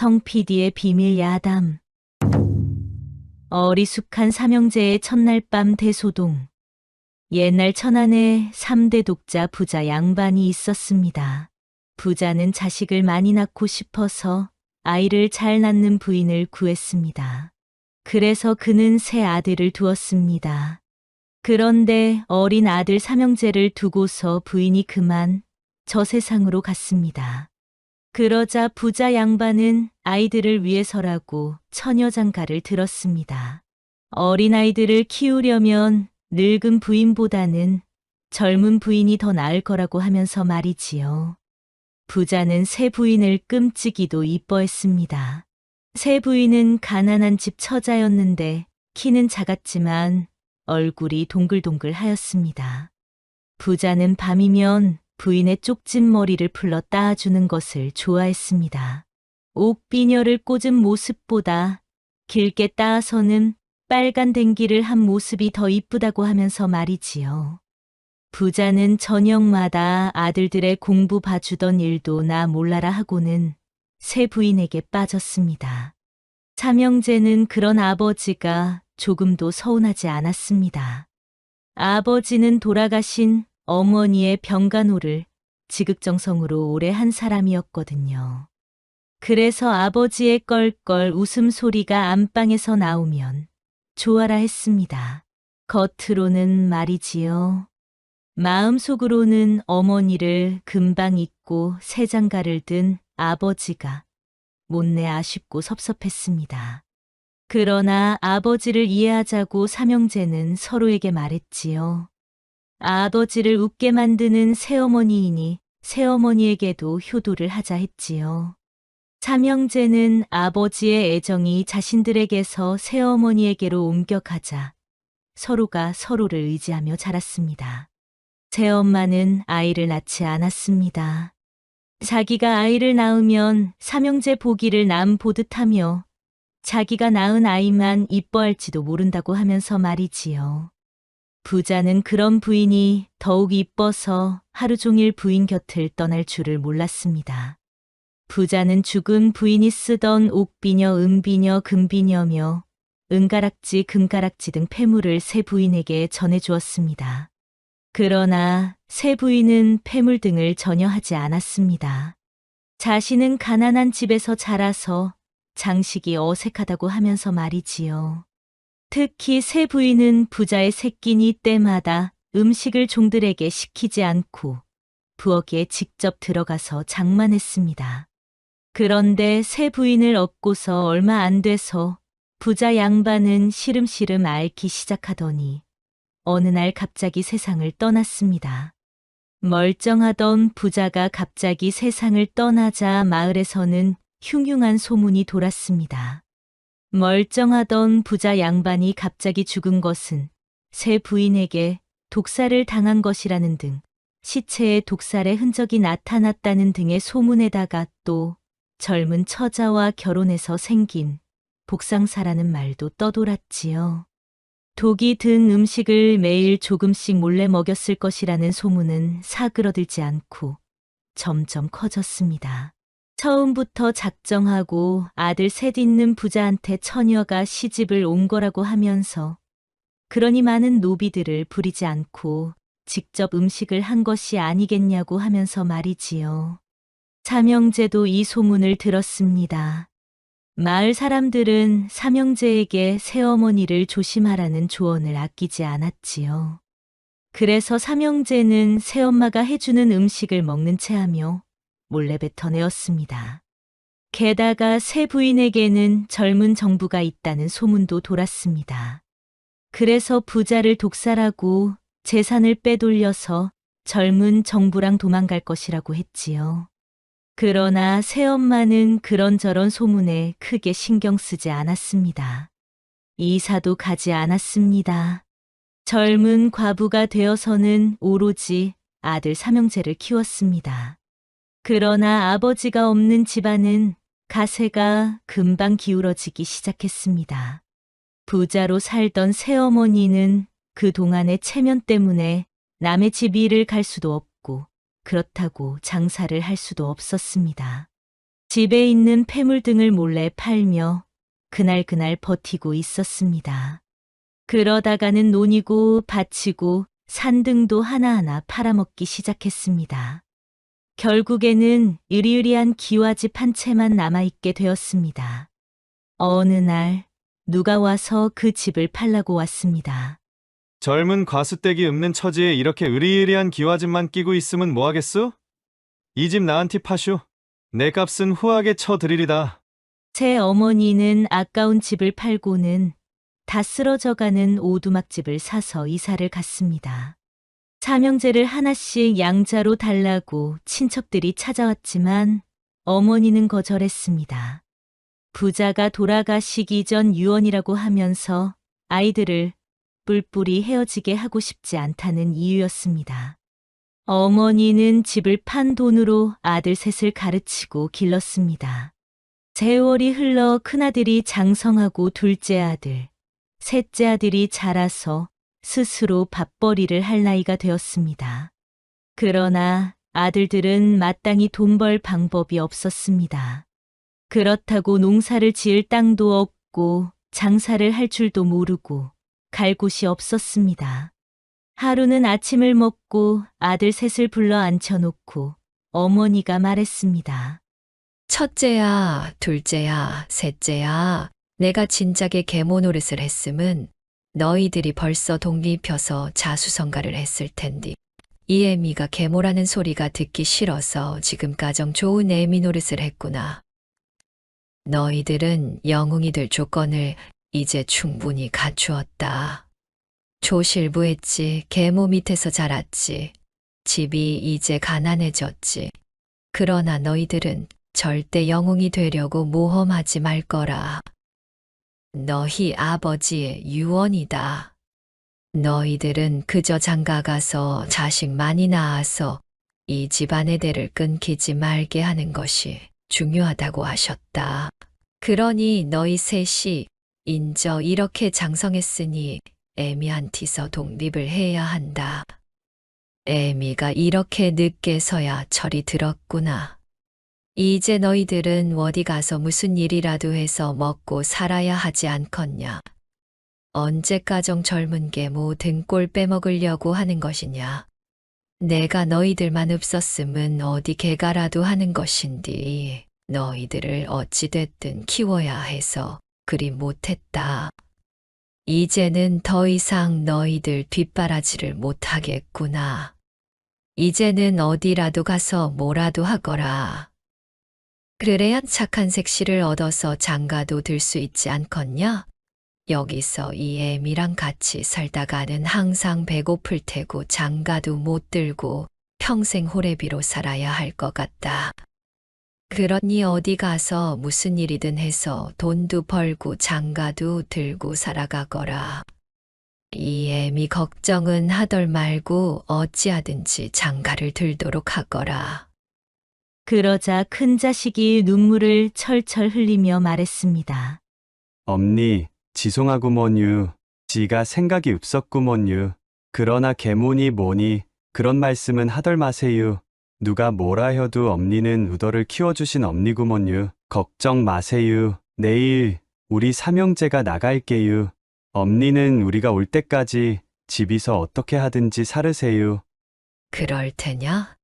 성 PD의 비밀 야담. 어리숙한 삼형제의 첫날 밤 대소동. 옛날 천안에 3대 독자 부자 양반이 있었습니다. 부자는 자식을 많이 낳고 싶어서 아이를 잘 낳는 부인을 구했습니다. 그래서 그는 세 아들을 두었습니다. 그런데 어린 아들 삼형제를 두고서 부인이 그만 저 세상으로 갔습니다. 그러자 부자 양반은 아이들을 위해서라고 처녀장가를 들었습니다. 어린아이들을 키우려면 늙은 부인보다는 젊은 부인이 더 나을 거라고 하면서 말이지요. 부자는 새 부인을 끔찍이도 이뻐했습니다. 새 부인은 가난한 집 처자였는데 키는 작았지만 얼굴이 동글동글하였습니다. 부자는 밤이면 부인의 쪽진 머리를 풀러 따주는 것을 좋아했습니다. 옥비녀를 꽂은 모습보다 길게 따서는 빨간 댕기를 한 모습이 더 이쁘다고 하면서 말이지요. 부자는 저녁마다 아들들의 공부 봐주던 일도 나 몰라라 하고는 새 부인에게 빠졌습니다. 삼형제는 그런 아버지가 조금도 서운하지 않았습니다. 아버지는 돌아가신 어머니의 병간호를 지극정성으로 오래 한 사람이었거든요. 그래서 아버지의 껄껄 웃음소리가 안방에서 나오면 좋아라 했습니다. 겉으로는 말이지요. 마음속으로는 어머니를 금방 잊고 새 장가를 든 아버지가 못내 아쉽고 섭섭했습니다. 그러나 아버지를 이해하자고 삼형제는 서로에게 말했지요. 아버지를 웃게 만드는 새어머니이니 새어머니에게도 효도를 하자 했지요. 삼형제는 아버지의 애정이 자신들에게서 새어머니에게로 옮겨가자 서로가 서로를 의지하며 자랐습니다. 새엄마는 아이를 낳지 않았습니다. 자기가 아이를 낳으면 삼형제 보기를 남 보듯 하며 자기가 낳은 아이만 이뻐할지도 모른다고 하면서 말이지요. 부자는 그런 부인이 더욱 이뻐서 하루 종일 부인 곁을 떠날 줄을 몰랐습니다. 부자는 죽은 부인이 쓰던 옥비녀, 은비녀, 금비녀며 은가락지, 금가락지 등 폐물을 새 부인에게 전해주었습니다. 그러나 새 부인은 폐물 등을 전혀 하지 않았습니다. 자신은 가난한 집에서 자라서 장식이 어색하다고 하면서 말이지요. 특히 새 부인은 부자의 새끼니 때마다 음식을 종들에게 시키지 않고 부엌에 직접 들어가서 장만했습니다. 그런데 새 부인을 얻고서 얼마 안 돼서 부자 양반은 시름시름 앓기 시작하더니 어느 날 갑자기 세상을 떠났습니다. 멀쩡하던 부자가 갑자기 세상을 떠나자 마을에서는 흉흉한 소문이 돌았습니다. 멀쩡하던 부자 양반이 갑자기 죽은 것은 새 부인에게 독살을 당한 것이라는 등 시체에 독살의 흔적이 나타났다는 등의 소문에다가 또 젊은 처자와 결혼해서 생긴 복상사라는 말도 떠돌았지요. 독이 든 음식을 매일 조금씩 몰래 먹였을 것이라는 소문은 사그러들지 않고 점점 커졌습니다. 처음부터 작정하고 아들 셋 있는 부자한테 처녀가 시집을 온 거라고 하면서 그러니 많은 노비들을 부리지 않고 직접 음식을 한 것이 아니겠냐고 하면서 말이지요. 삼형제도 이 소문을 들었습니다. 마을 사람들은 삼형제에게 새어머니를 조심하라는 조언을 아끼지 않았지요. 그래서 삼형제는 새엄마가 해주는 음식을 먹는 체하며 몰래 뱉어내었습니다. 게다가 새 부인에게는 젊은 정부가 있다는 소문도 돌았습니다. 그래서 부자를 독살하고 재산을 빼돌려서 젊은 정부랑 도망갈 것이라고 했지요. 그러나 새엄마는 그런저런 소문에 크게 신경 쓰지 않았습니다. 이사도 가지 않았습니다. 젊은 과부가 되어서는 오로지 아들 삼형제를 키웠습니다. 그러나 아버지가 없는 집안은 가세가 금방 기울어지기 시작했습니다. 부자로 살던 새어머니는 그동안의 체면 때문에 남의 집 일을 갈 수도 없고 그렇다고 장사를 할 수도 없었습니다. 집에 있는 폐물 등을 몰래 팔며 그날 버티고 있었습니다. 그러다가는 논이고 밭이고 산 등도 하나하나 팔아먹기 시작했습니다. 결국에는 으리으리한 기와집 한 채만 남아있게 되었습니다. 어느 날 누가 와서 그 집을 팔라고 왔습니다. 젊은 과수떼기 읊는 처지에 이렇게 으리으리한 기와집만 끼고 있으면 뭐하겠소? 이 집 나한테 파쇼. 내 값은 후하게 쳐드리리다. 제 어머니는 아까운 집을 팔고는 다 쓰러져가는 오두막집을 사서 이사를 갔습니다. 삼형제를 하나씩 양자로 달라고 친척들이 찾아왔지만 어머니는 거절했습니다. 부자가 돌아가시기 전 유언이라고 하면서 아이들을 뿔뿔이 헤어지게 하고 싶지 않다는 이유였습니다. 어머니는 집을 판 돈으로 아들 셋을 가르치고 길렀습니다. 세월이 흘러 큰아들이 장성하고 둘째 아들, 셋째 아들이 자라서 스스로 밥벌이를 할 나이가 되었습니다. 그러나 아들들은 마땅히 돈 벌 방법이 없었습니다. 그렇다고 농사를 지을 땅도 없고 장사를 할 줄도 모르고 갈 곳이 없었습니다. 하루는 아침을 먹고 아들 셋을 불러 앉혀놓고 어머니가 말했습니다. 첫째야, 둘째야, 셋째야, 내가 진작에 계모 노릇을 했음은 너희들이 벌써 독립혀서 자수성가를 했을 텐디. 이 애미가 계모라는 소리가 듣기 싫어서 지금 가정 좋은 애미 노릇을 했구나. 너희들은 영웅이 될 조건을 이제 충분히 갖추었다. 조실부했지, 계모 밑에서 자랐지. 집이 이제 가난해졌지. 그러나 너희들은 절대 영웅이 되려고 모험하지 말 거라. 너희 아버지의 유언이다. 너희들은 그저 장가가서 자식 많이 낳아서 이 집안의 대를 끊기지 말게 하는 것이 중요하다고 하셨다. 그러니 너희 셋이 인저 이렇게 장성했으니 애미한테서 독립을 해야 한다. 애미가 이렇게 늦게서야 철이 들었구나. 이제 너희들은 어디 가서 무슨 일이라도 해서 먹고 살아야 하지 않겠냐. 언제까정 젊은 게 모든 꼴 빼먹으려고 하는 것이냐. 내가 너희들만 없었으면 어디 개가라도 하는 것인디 너희들을 어찌됐든 키워야 해서 그리 못했다. 이제는 더 이상 너희들 뒷바라지를 못하겠구나. 이제는 어디라도 가서 뭐라도 하거라. 그래야 착한 색시를 얻어서 장가도 들 수 있지 않겠냐? 여기서 이 애미랑 같이 살다가는 항상 배고플 테고 장가도 못 들고 평생 호래비로 살아야 할 것 같다. 그러니 어디 가서 무슨 일이든 해서 돈도 벌고 장가도 들고 살아가거라. 이 애미 걱정은 하덜 말고 어찌하든지 장가를 들도록 하거라. 그러자 큰 자식이 눈물을 철철 흘리며 말했습니다. 엄니, 지송하구먼유. 지가 생각이 없었구먼유. 그러나 계모니 뭐니 그런 말씀은 하덜 마세유. 누가 뭐라 해도 엄니는 우더를 키워주신 엄니구먼유. 걱정 마세유. 내일 우리 삼형제가 나갈게유. 엄니는 우리가 올 때까지 집이서 어떻게 하든지 살으세요. 그럴 테냐?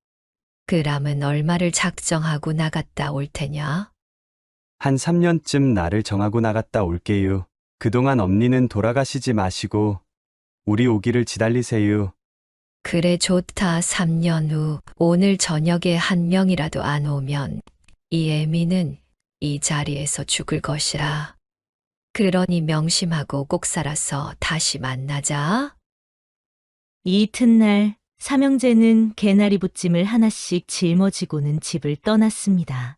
그람은 얼마를 작정하고 나갔다 올 테냐? 한 3년쯤 날을 정하고 나갔다 올게요. 그동안 엄니는 돌아가시지 마시고 우리 오기를 지달리세요. 그래 좋다. 3년 후 오늘 저녁에 한 명이라도 안 오면 이 애미는 이 자리에서 죽을 것이라. 그러니 명심하고 꼭 살아서 다시 만나자. 이튿날 삼형제는 개나리 부찜을 하나씩 짊어지고는 집을 떠났습니다.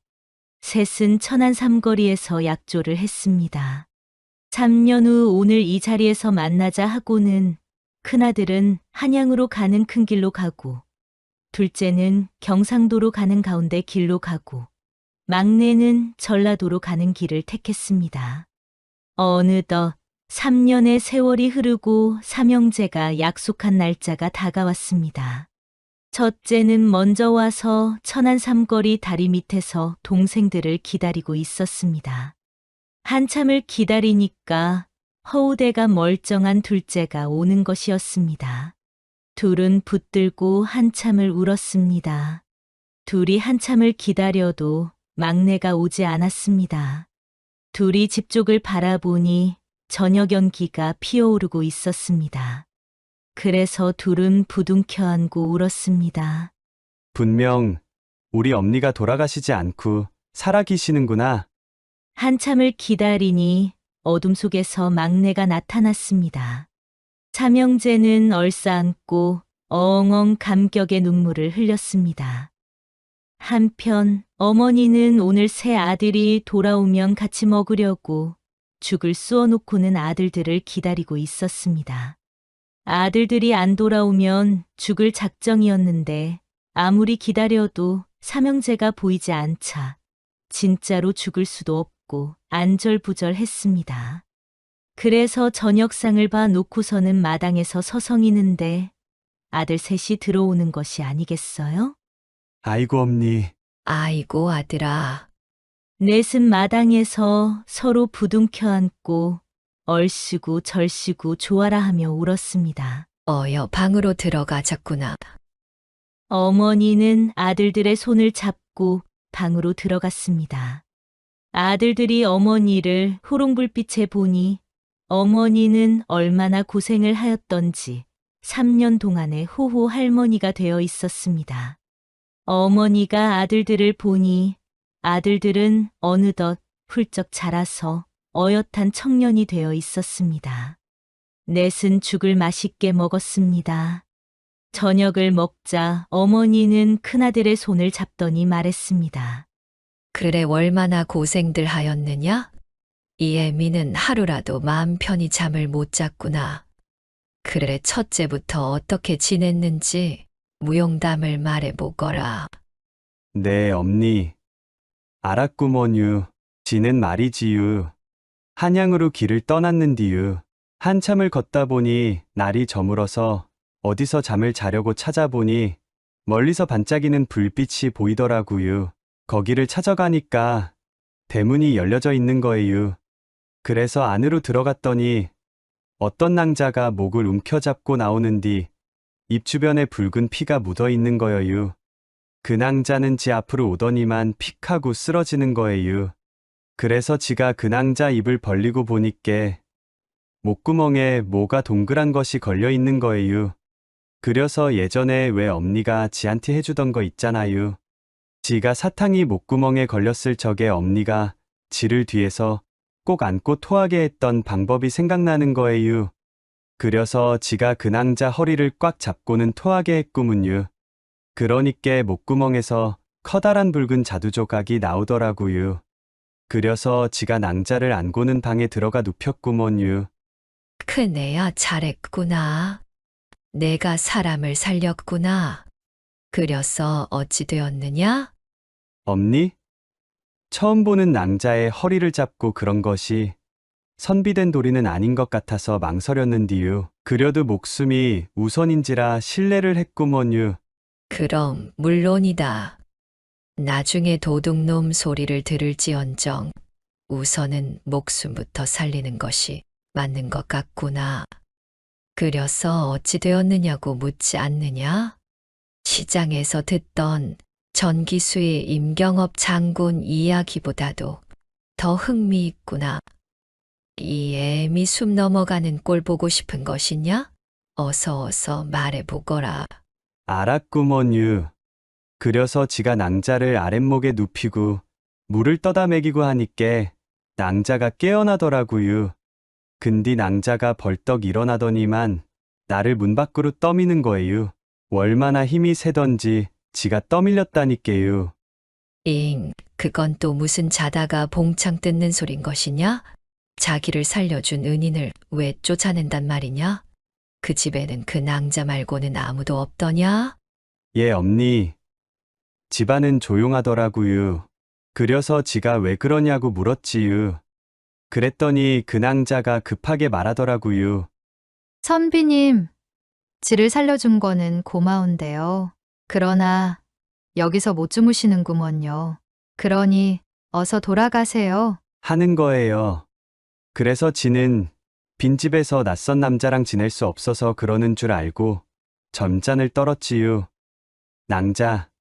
셋은 천안 삼거리에서 약조를 했습니다. 3년 후 오늘 이 자리에서 만나자 하고는 큰아들은 한양으로 가는 큰 길로 가고 둘째는 경상도로 가는 가운데 길로 가고 막내는 전라도로 가는 길을 택했습니다. 어느덧 3년의 세월이 흐르고 삼형제가 약속한 날짜가 다가왔습니다. 첫째는 먼저 와서 천안 삼거리 다리 밑에서 동생들을 기다리고 있었습니다. 한참을 기다리니까 허우대가 멀쩡한 둘째가 오는 것이었습니다. 둘은 붙들고 한참을 울었습니다. 둘이 한참을 기다려도 막내가 오지 않았습니다. 둘이 집 쪽을 바라보니 저녁 연기가 피어오르고 있었습니다. 그래서 둘은 부둥켜 안고 울었습니다. 분명 우리 엄니가 돌아가시지 않고 살아 계시는구나. 한참을 기다리니 어둠 속에서 막내가 나타났습니다. 삼형제는 얼싸안고 엉엉 감격의 눈물을 흘렸습니다. 한편 어머니는 오늘 새 아들이 돌아오면 같이 먹으려고 죽을 쑤어놓고는 아들들을 기다리고 있었습니다. 아들들이 안 돌아오면 죽을 작정이었는데 아무리 기다려도 삼형제가 보이지 않자 진짜로 죽을 수도 없고 안절부절했습니다. 그래서 저녁상을 봐 놓고서는 마당에서 서성이는데 아들 셋이 들어오는 것이 아니겠어요? 아이고 엄니, 아이고 아들아. 넷은 마당에서 서로 부둥켜 안고 얼씨구 절씨구 좋아라 하며 울었습니다. 어여 방으로 들어가자꾸나. 어머니는 아들들의 손을 잡고 방으로 들어갔습니다. 아들들이 어머니를 호롱불빛에 보니 어머니는 얼마나 고생을 하였던지 3년 동안의 호호 할머니가 되어 있었습니다. 어머니가 아들들을 보니 아들들은 어느덧 훌쩍 자라서 어엿한 청년이 되어 있었습니다. 넷은 죽을 맛있게 먹었습니다. 저녁을 먹자 어머니는 큰아들의 손을 잡더니 말했습니다. 그래 얼마나 고생들 하였느냐? 이 애미는 하루라도 마음 편히 잠을 못 잤구나. 그래 첫째부터 어떻게 지냈는지 무용담을 말해보거라. 네 엄니. 알았구먼유. 지는 말이지유. 한양으로 길을 떠났는디유. 한참을 걷다 보니 날이 저물어서 어디서 잠을 자려고 찾아보니 멀리서 반짝이는 불빛이 보이더라구유. 거기를 찾아가니까 대문이 열려져 있는 거예요. 그래서 안으로 들어갔더니 어떤 낭자가 목을 움켜잡고 나오는 뒤 입 주변에 붉은 피가 묻어 있는 거예요. 그 낭자는 지 앞으로 오더니만 픽 하고 쓰러지는 거예요. 그래서 지가 그 낭자 입을 벌리고 보니께 목구멍에 뭐가 동그란 것이 걸려 있는 거예요. 그려서 예전에 왜 엄니가 지한테 해주던 거 있잖아요. 지가 사탕이 목구멍에 걸렸을 적에 엄니가 지를 뒤에서 꼭 안고 토하게 했던 방법이 생각나는 거예요. 그려서 지가 그 낭자 허리를 꽉 잡고는 토하게 했구문요. 그러니께 목구멍에서 커다란 붉은 자두 조각이 나오더라고요. 그려서 지가 낭자를 안고는 방에 들어가 눕혔구먼요. 큰애야 잘했구나. 내가 사람을 살렸구나. 그려서 어찌 되었느냐? 엄니? 처음 보는 낭자의 허리를 잡고 그런 것이 선비된 도리는 아닌 것 같아서 망설였는디유. 그려도 목숨이 우선인지라 신뢰를 했구먼유. 그럼 물론이다. 나중에 도둑놈 소리를 들을지언정 우선은 목숨부터 살리는 것이 맞는 것 같구나. 그려서 어찌 되었느냐고 묻지 않느냐? 시장에서 듣던 전기수의 임경업 장군 이야기보다도 더 흥미있구나. 이 애미 숨 넘어가는 꼴 보고 싶은 것이냐? 어서 말해보거라. 알았구먼유. 그려서 지가 낭자를 아랫목에 눕히고 물을 떠다 먹이고 하니께 낭자가 깨어나더라구유. 근디 낭자가 벌떡 일어나더니만 나를 문 밖으로 떠미는 거예요. 얼마나 힘이 세던지 지가 떠밀렸다니께요. 그건 또 무슨 자다가 봉창 뜯는 소린 것이냐? 자기를 살려준 은인을 왜 쫓아낸단 말이냐? 그 집에는 그 낭자 말고는 아무도 없더냐? 예, 엄니. 집안은 조용하더라구유. 그려서 지가 왜 그러냐고 물었지유. 그랬더니 그 낭자가 급하게 말하더라구유. 선비님, 지를 살려준 거는 고마운데요. 그러나 여기서 못 주무시는구먼요. 그러니 어서 돌아가세요. 하는 거예요. 그래서 지는 빈집에서 낯선 남자랑 지낼 수 없어서 그러는 줄 알고 점잔을 떨었지요. 낭자,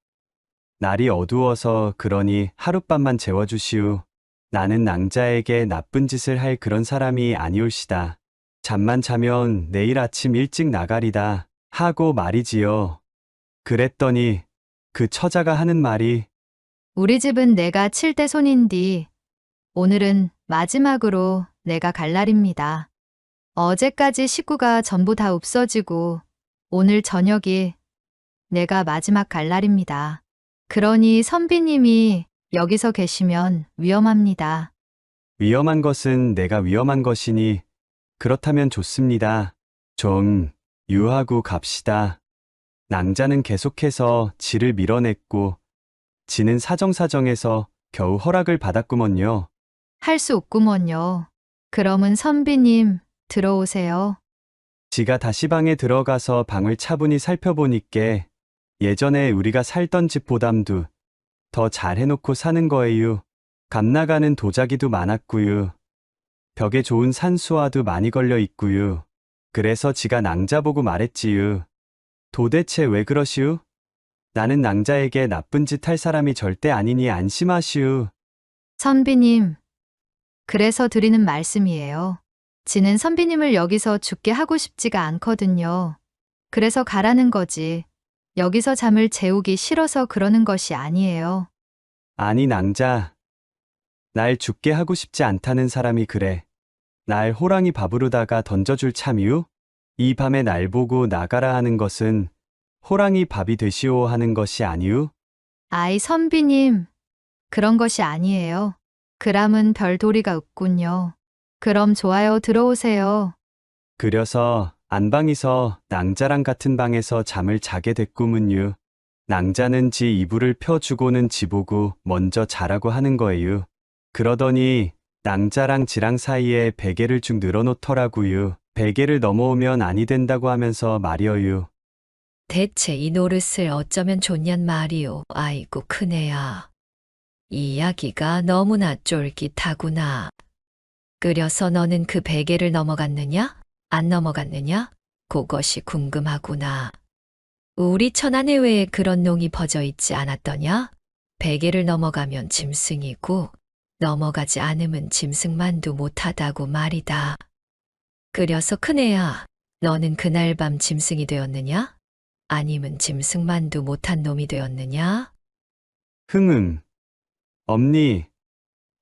날이 어두워서 그러니 하룻밤만 재워주시오. 나는 낭자에게 나쁜 짓을 할 그런 사람이 아니올시다. 잠만 자면 내일 아침 일찍 나가리다 하고 말이지요. 그랬더니 그 처자가 하는 말이 우리 집은 내가 칠대 손인디 오늘은 마지막으로 내가 갈 날입니다. 어제까지 식구가 전부 다 없어지고 오늘 저녁이 내가 마지막 갈 날입니다. 그러니 선비님이 여기서 계시면 위험합니다. 위험한 것은 내가 위험한 것이니 그렇다면 좋습니다. 좀 유하고 갑시다. 낭자는 계속해서 지를 밀어냈고 지는 사정사정해서 겨우 허락을 받았구먼요. 할 수 없구먼요. 그러면 선비님 들어오세요. 지가 다시 방에 들어가서 방을 차분히 살펴보니께 예전에 우리가 살던 집보담도 더 잘 해놓고 사는 거예요. 값나가는 도자기도 많았구요. 벽에 좋은 산수화도 많이 걸려 있구요. 그래서 지가 낭자 보고 말했지요. 도대체 왜 그러시우? 나는 낭자에게 나쁜 짓 할 사람이 절대 아니니 안심하시우. 선비님, 그래서 드리는 말씀이에요. 지는 선비님을 여기서 죽게 하고 싶지가 않거든요. 그래서 가라는 거지. 여기서 잠을 재우기 싫어서 그러는 것이 아니에요. 아니 낭자, 날 죽게 하고 싶지 않다는 사람이 그래. 날 호랑이 밥으로다가 던져줄 참이유? 이 밤에 날 보고 나가라 하는 것은 호랑이 밥이 되시오 하는 것이 아니유? 아이 선비님, 그런 것이 아니에요. 그람은 별 도리가 없군요. 그럼 좋아요, 들어오세요. 그려서 안방에서 낭자랑 같은 방에서 잠을 자게 됐구문유. 낭자는 지 이불을 펴주고는 지보고 먼저 자라고 하는 거예요. 그러더니 낭자랑 지랑 사이에 베개를 쭉 늘어놓더라고요. 베개를 넘어오면 아니 된다고 하면서 말이어요. 대체 이 노릇을 어쩌면 좋냔 말이오. 아이고 큰애야. 이 이야기가 너무나 쫄깃하구나. 그려서 너는 그 베개를 넘어갔느냐? 안 넘어갔느냐? 그것이 궁금하구나. 우리 천안해외에 그런 농이 퍼져 있지 않았더냐? 베개를 넘어가면 짐승이고 넘어가지 않으면 짐승만도 못하다고 말이다. 그려서 큰애야, 너는 그날 밤 짐승이 되었느냐? 아니면 짐승만도 못한 놈이 되었느냐?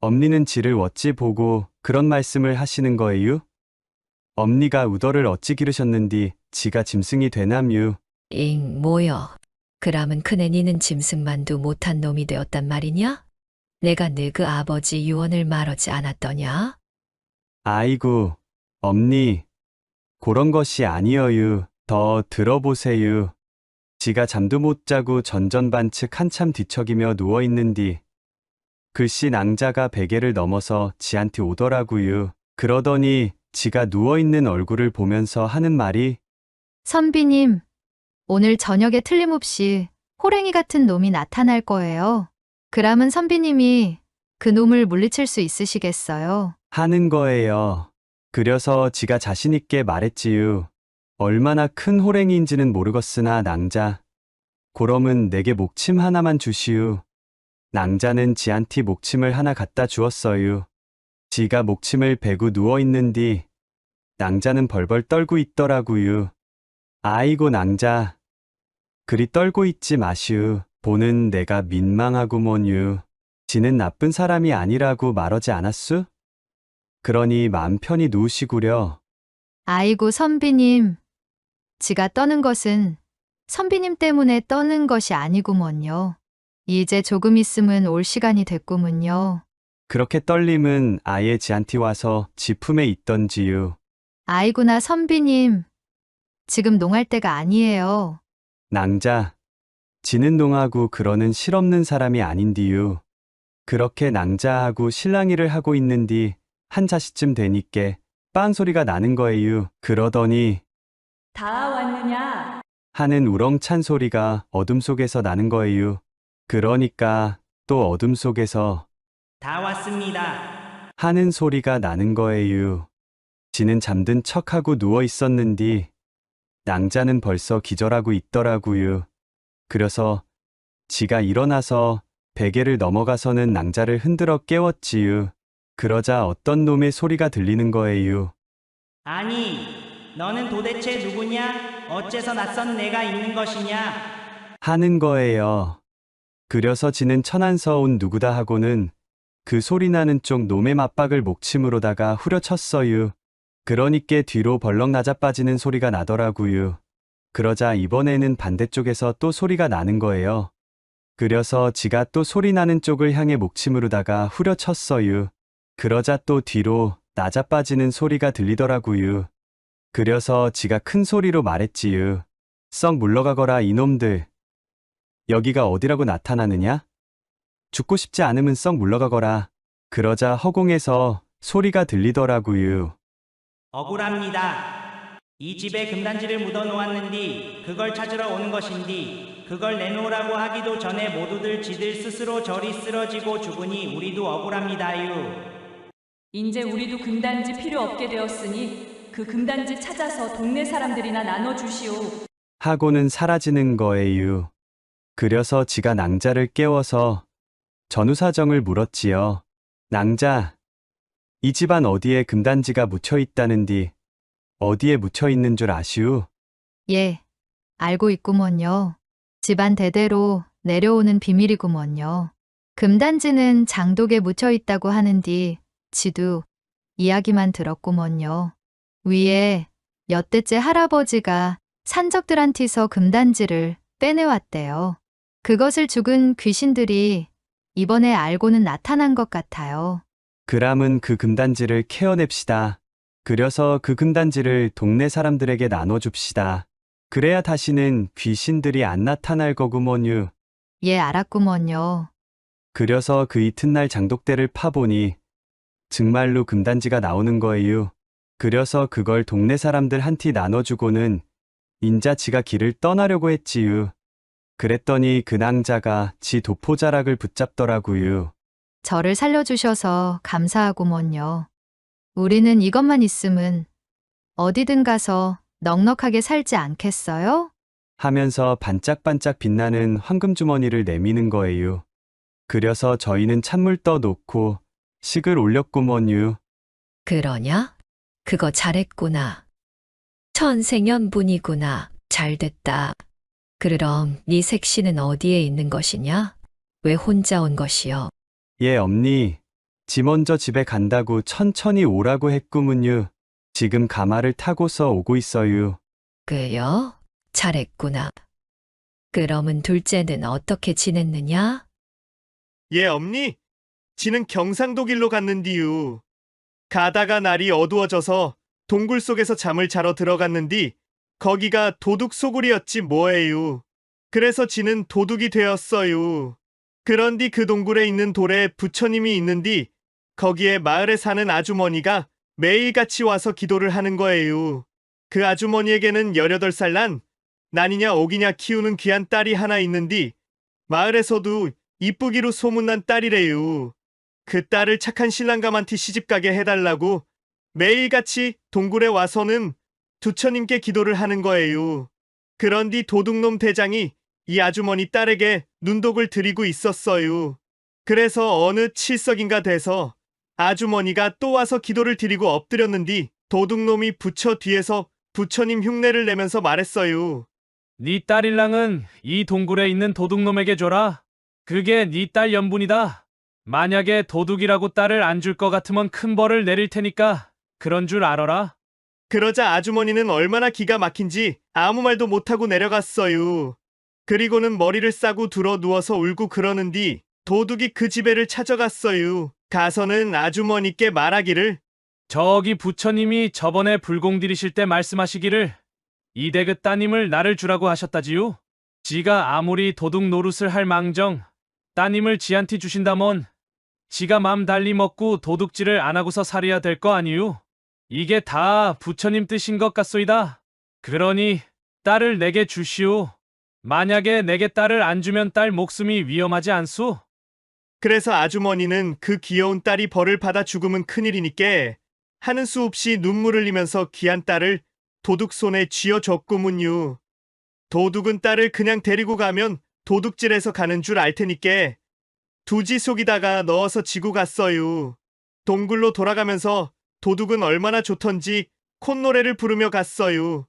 엄니는 지를 어찌 보고 그런 말씀을 하시는 거예요? 엄니가 우더를 어찌 기르셨는디 지가 짐승이 되남유? 뭐여. 그람은 큰애 니는 짐승만도 못한 놈이 되었단 말이냐? 내가 너그 아버지 유언을 말하지 않았더냐? 아이고, 엄니, 그런 것이 아니어유. 더 들어보세요. 지가 잠도 못 자고 전전반측 한참 뒤척이며 누워있는디 글씨 낭자가 베개를 넘어서 지한테 오더라구요. 그러더니 지가 누워있는 얼굴을 보면서 하는 말이 선비님, 오늘 저녁에 틀림없이 호랭이 같은 놈이 나타날 거예요. 그람은 선비님이 그 놈을 물리칠 수 있으시겠어요? 하는 거예요. 그려서 지가 자신있게 말했지요. 얼마나 큰 호랭이인지는 모르겠으나 낭자, 고럼은 내게 목침 하나만 주시우. 낭자는 지한테 목침을 하나 갖다 주었어요. 지가 목침을 베고 누워있는디 낭자는 벌벌 떨고 있더라구요. 아이고 낭자, 그리 떨고 있지 마시우. 보는 내가 민망하구먼유. 지는 나쁜 사람이 아니라고 말하지 않았수? 그러니 마음 편히 누우시구려. 아이고 선비님, 지가 떠는 것은 선비님 때문에 떠는 것이 아니구먼요. 이제 조금 있으면 올 시간이 됐구먼요. 그렇게 떨림은 아예 지한테 와서 지 품에 있던지유. 아이구나 선비님, 지금 농할 때가 아니에요. 낭자, 지는 농하고 그러는 실없는 사람이 아닌디유. 그렇게 낭자하고 실랑이를 하고 있는디 한 자시쯤 되니께 빵 소리가 나는 거예요. 그러더니 다 왔느냐? 하는 우렁찬 소리가 어둠 속에서 나는 거예요. 그러니까 또 어둠 속에서 다 왔습니다. 하는 소리가 나는 거예요. 지는 잠든 척하고 누워 있었는디 낭자는 벌써 기절하고 있더라고요. 그래서 지가 일어나서 베개를 넘어가서는 낭자를 흔들어 깨웠지요. 그러자 어떤 놈의 소리가 들리는 거예요. 아니, 너는 도대체 누구냐? 어째서 낯선 내가 있는 것이냐? 하는 거예요. 그려서 지는 천안서 온 누구다 하고는 그 소리 나는 쪽 놈의 맞박을 목침으로다가 후려쳤어요. 그러니께 뒤로 벌렁 낮아빠지는 소리가 나더라고요. 그러자 이번에는 반대쪽에서 또 소리가 나는 거예요. 그려서 지가 또 소리 나는 쪽을 향해 목침으로다가 후려쳤어요. 그러자 또 뒤로 낮아빠지는 소리가 들리더라고요. 그려서 지가 큰 소리로 말했지요. 썩 물러가거라 이놈들. 여기가 어디라고 나타나느냐? 죽고 싶지 않으면 썩 물러가거라. 그러자 허공에서 소리가 들리더라고요. 억울합니다. 이 집에 금단지를 묻어 놓았는디 그걸 찾으러 오는 것인디 그걸 내놓으라고 하기도 전에 모두들 지들 스스로 저리 쓰러지고 죽으니 우리도 억울합니다유. 이제 우리도 금단지 필요 없게 되었으니 그 금단지 찾아서 동네 사람들이나 나눠주시오. 하고는 사라지는 거예요. 그려서 지가 낭자를 깨워서 전후사정을 물었지요. 낭자, 이 집안 어디에 금단지가 묻혀 있다는디 어디에 묻혀 있는 줄 아시우? 예, 알고 있구먼요. 집안 대대로 내려오는 비밀이구먼요. 금단지는 장독에 묻혀 있다고 하는디 지도 이야기만 들었구먼요. 위에 몇 대째 할아버지가 산적들한테서 금단지를 빼내왔대요. 그것을 죽은 귀신들이 이번에 알고는 나타난 것 같아요. 그람은 그 금단지를 캐어냅시다. 그려서 그 금단지를 동네 사람들에게 나눠줍시다. 그래야 다시는 귀신들이 안 나타날 거구먼유. 예, 알았구먼요. 그려서 그 이튿날 장독대를 파보니 정말로 금단지가 나오는 거예요. 그려서 그걸 동네 사람들 한티 나눠주고는 인자 지가 길을 떠나려고 했지요. 그랬더니 그 낭자가 지 도포자락을 붙잡더라고요. 저를 살려주셔서 감사하구먼요. 우리는 이것만 있으면 어디든 가서 넉넉하게 살지 않겠어요? 하면서 반짝반짝 빛나는 황금주머니를 내미는 거예요. 그려서 저희는 찬물 떠놓고 식을 올렸구먼유. 그러냐? 그거 잘했구나. 천생연분이구나. 잘됐다. 그럼 네 색시는 어디에 있는 것이냐? 왜 혼자 온 것이여? 예, 엄니. 지 먼저 집에 간다고 천천히 오라고 했구문유. 지금 가마를 타고서 오고 있어요. 그여? 잘했구나. 그러면 둘째는 어떻게 지냈느냐? 예, 엄니. 지는 경상도 길로 갔는디유. 가다가 날이 어두워져서 동굴 속에서 잠을 자러 들어갔는디 거기가 도둑 소굴이었지 뭐예요. 그래서 지는 도둑이 되었어요. 그런디 그 동굴에 있는 돌에 부처님이 있는디 거기에 마을에 사는 아주머니가 매일같이 와서 기도를 하는 거예요. 그 아주머니에게는 18살 난 난이냐 옥이냐 키우는 귀한 딸이 하나 있는디 마을에서도 이쁘기로 소문난 딸이래요. 그 딸을 착한 신랑감한테 시집가게 해달라고 매일같이 동굴에 와서는 부처님께 기도를 하는 거예요. 그런디 도둑놈 대장이 이 아주머니 딸에게 눈독을 들이고 있었어요. 그래서 어느 칠석인가 돼서 아주머니가 또 와서 기도를 드리고 엎드렸는디 도둑놈이 부처 뒤에서 부처님 흉내를 내면서 말했어요. 네 딸일랑은 이 동굴에 있는 도둑놈에게 줘라. 그게 네 딸 연분이다. 만약에 도둑이라고 딸을 안 줄 것 같으면 큰 벌을 내릴 테니까 그런 줄 알아라. 그러자 아주머니는 얼마나 기가 막힌지 아무 말도 못하고 내려갔어요. 그리고는 머리를 싸고 들어 누워서 울고 그러는디 도둑이 그 집에를 찾아갔어요. 가서는 아주머니께 말하기를 저기 부처님이 저번에 불공 들이실 때 말씀하시기를 이대그 따님을 나를 주라고 하셨다지요. 지가 아무리 도둑 노릇을 할 망정 따님을 지한테 주신다면 지가 맘 달리 먹고 도둑질을 안 하고서 살아야 될 거 아니유. 이게 다 부처님 뜻인 것 같소이다. 그러니 딸을 내게 주시오. 만약에 내게 딸을 안 주면 딸 목숨이 위험하지 않소? 그래서 아주머니는 그 귀여운 딸이 벌을 받아 죽으면 큰일이니께 하는 수 없이 눈물을 흘리면서 귀한 딸을 도둑 손에 쥐어줬구문요. 도둑은 딸을 그냥 데리고 가면 도둑질해서 가는 줄 알 테니께 두지 속에다가 넣어서 지고 갔어요. 동굴로 돌아가면서 도둑은 얼마나 좋던지 콧노래를 부르며 갔어요.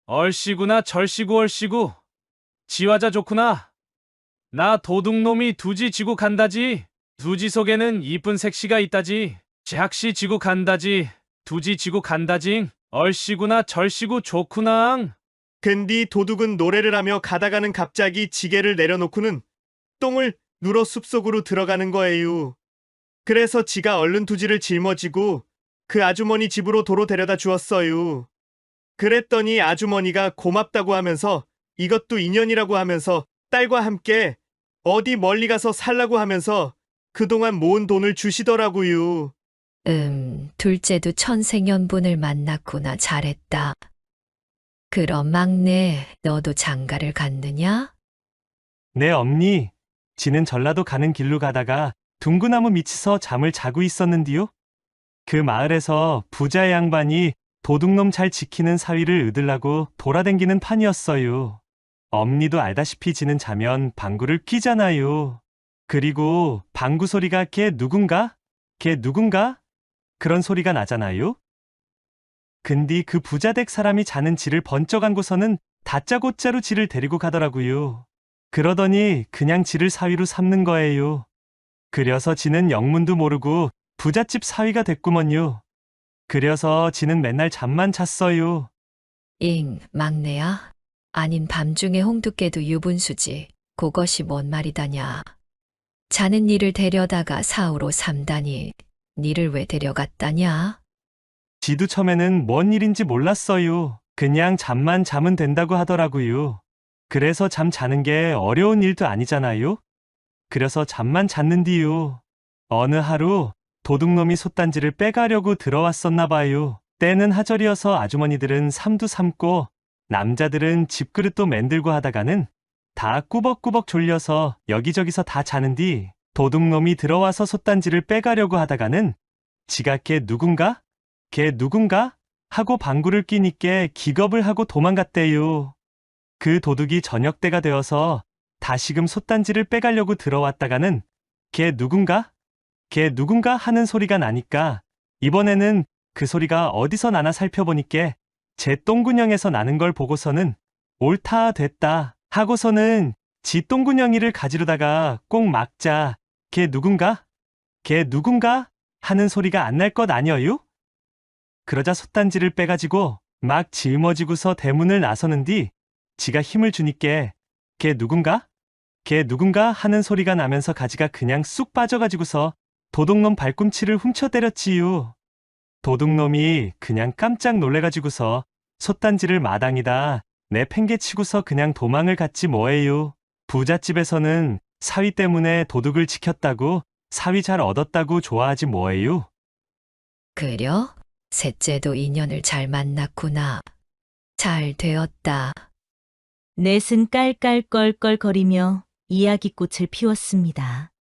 얼씨구나 절씨구 얼씨구. 지화자 좋구나. 나 도둑놈이 두지 지고 간다지. 두지 속에는 이쁜 색시가 있다지. 작시 지고 간다지. 두지 지고 간다징. 얼씨구나 절씨구 좋구나. 근디 도둑은 노래를 하며 가다가는 갑자기 지게를 내려놓고는 똥을 누러 숲속으로 들어가는 거예요. 그래서 지가 얼른 두지를 짊어지고 그 아주머니 집으로 도로 데려다 주었어요. 그랬더니 아주머니가 고맙다고 하면서 이것도 인연이라고 하면서 딸과 함께 어디 멀리 가서 살라고 하면서 그동안 모은 돈을 주시더라고요. 둘째도 천생연분을 만났구나. 잘했다. 그럼 막내, 너도 장가를 갔느냐? 네, 엄니. 지는 전라도 가는 길로 가다가 둥구나무 밑에서 잠을 자고 있었는디요. 그 마을에서 부자 양반이 도둑놈 잘 지키는 사위를 얻으려고 돌아댕기는 판이었어요. 엄니도 알다시피 지는 자면 방구를 끼잖아요. 그리고 방구 소리가 걔 누군가? 그런 소리가 나잖아요. 근데 그 부자댁 사람이 자는 지를 번쩍 안고서는 다짜고짜로 지를 데리고 가더라고요. 그러더니 그냥 지를 사위로 삼는 거예요. 그래서 지는 영문도 모르고 부잣집 사위가 됐구먼요. 그래서 지는 맨날 잠만 잤어요. 막내야? 아닌 밤중에 홍두깨도 유분수지. 그것이 뭔 말이다냐. 자는 니를 데려다가 사후로 삼다니. 니를 왜 데려갔다냐? 지도 처음에는 뭔 일인지 몰랐어요. 그냥 잠만 자면 된다고 하더라고요. 그래서 잠 자는 게 어려운 일도 아니잖아요. 그래서 잠만 잤는디요. 어느 하루 도둑놈이 솥단지를 빼가려고 들어왔었나 봐요. 때는 하절이어서 아주머니들은 삼도 삼고 남자들은 집그릇도 만들고 하다가는 다 꾸벅꾸벅 졸려서 여기저기서 다 자는디 도둑놈이 들어와서 솥단지를 빼가려고 하다가는 지가 걔 누군가 하고 방구를 끼니께 기겁을 하고 도망갔대요. 그 도둑이 저녁 때가 되어서 다시금 솥단지를 빼가려고 들어왔다가는 걔 누군가 하는 소리가 나니까 이번에는 그 소리가 어디서 나나 살펴보니께 제 똥구녕에서 나는 걸 보고서는 옳다 됐다 하고서는 지 똥구녕이를 가지르다가 꼭 막자 걔 누군가 하는 소리가 안 날 것 아니어요? 그러자 솥단지를 빼가지고 막 짊어지고서 대문을 나서는디 지가 힘을 주니께 걔 누군가 하는 소리가 나면서 가지가 그냥 쑥 빠져가지고서 도둑놈 발꿈치를 훔쳐 때렸지요. 도둑놈이 그냥 깜짝 놀래가지고서 솥단지를 마당이다 내팽개치고서 그냥 도망을 갔지 뭐예요. 부잣집에서는 사위 때문에 도둑을 지켰다고 사위 잘 얻었다고 좋아하지 뭐예요. 그려? 셋째도 인연을 잘 만났구나. 잘 되었다. 넷은 깔깔껄껄거리며 이야기꽃을 피웠습니다.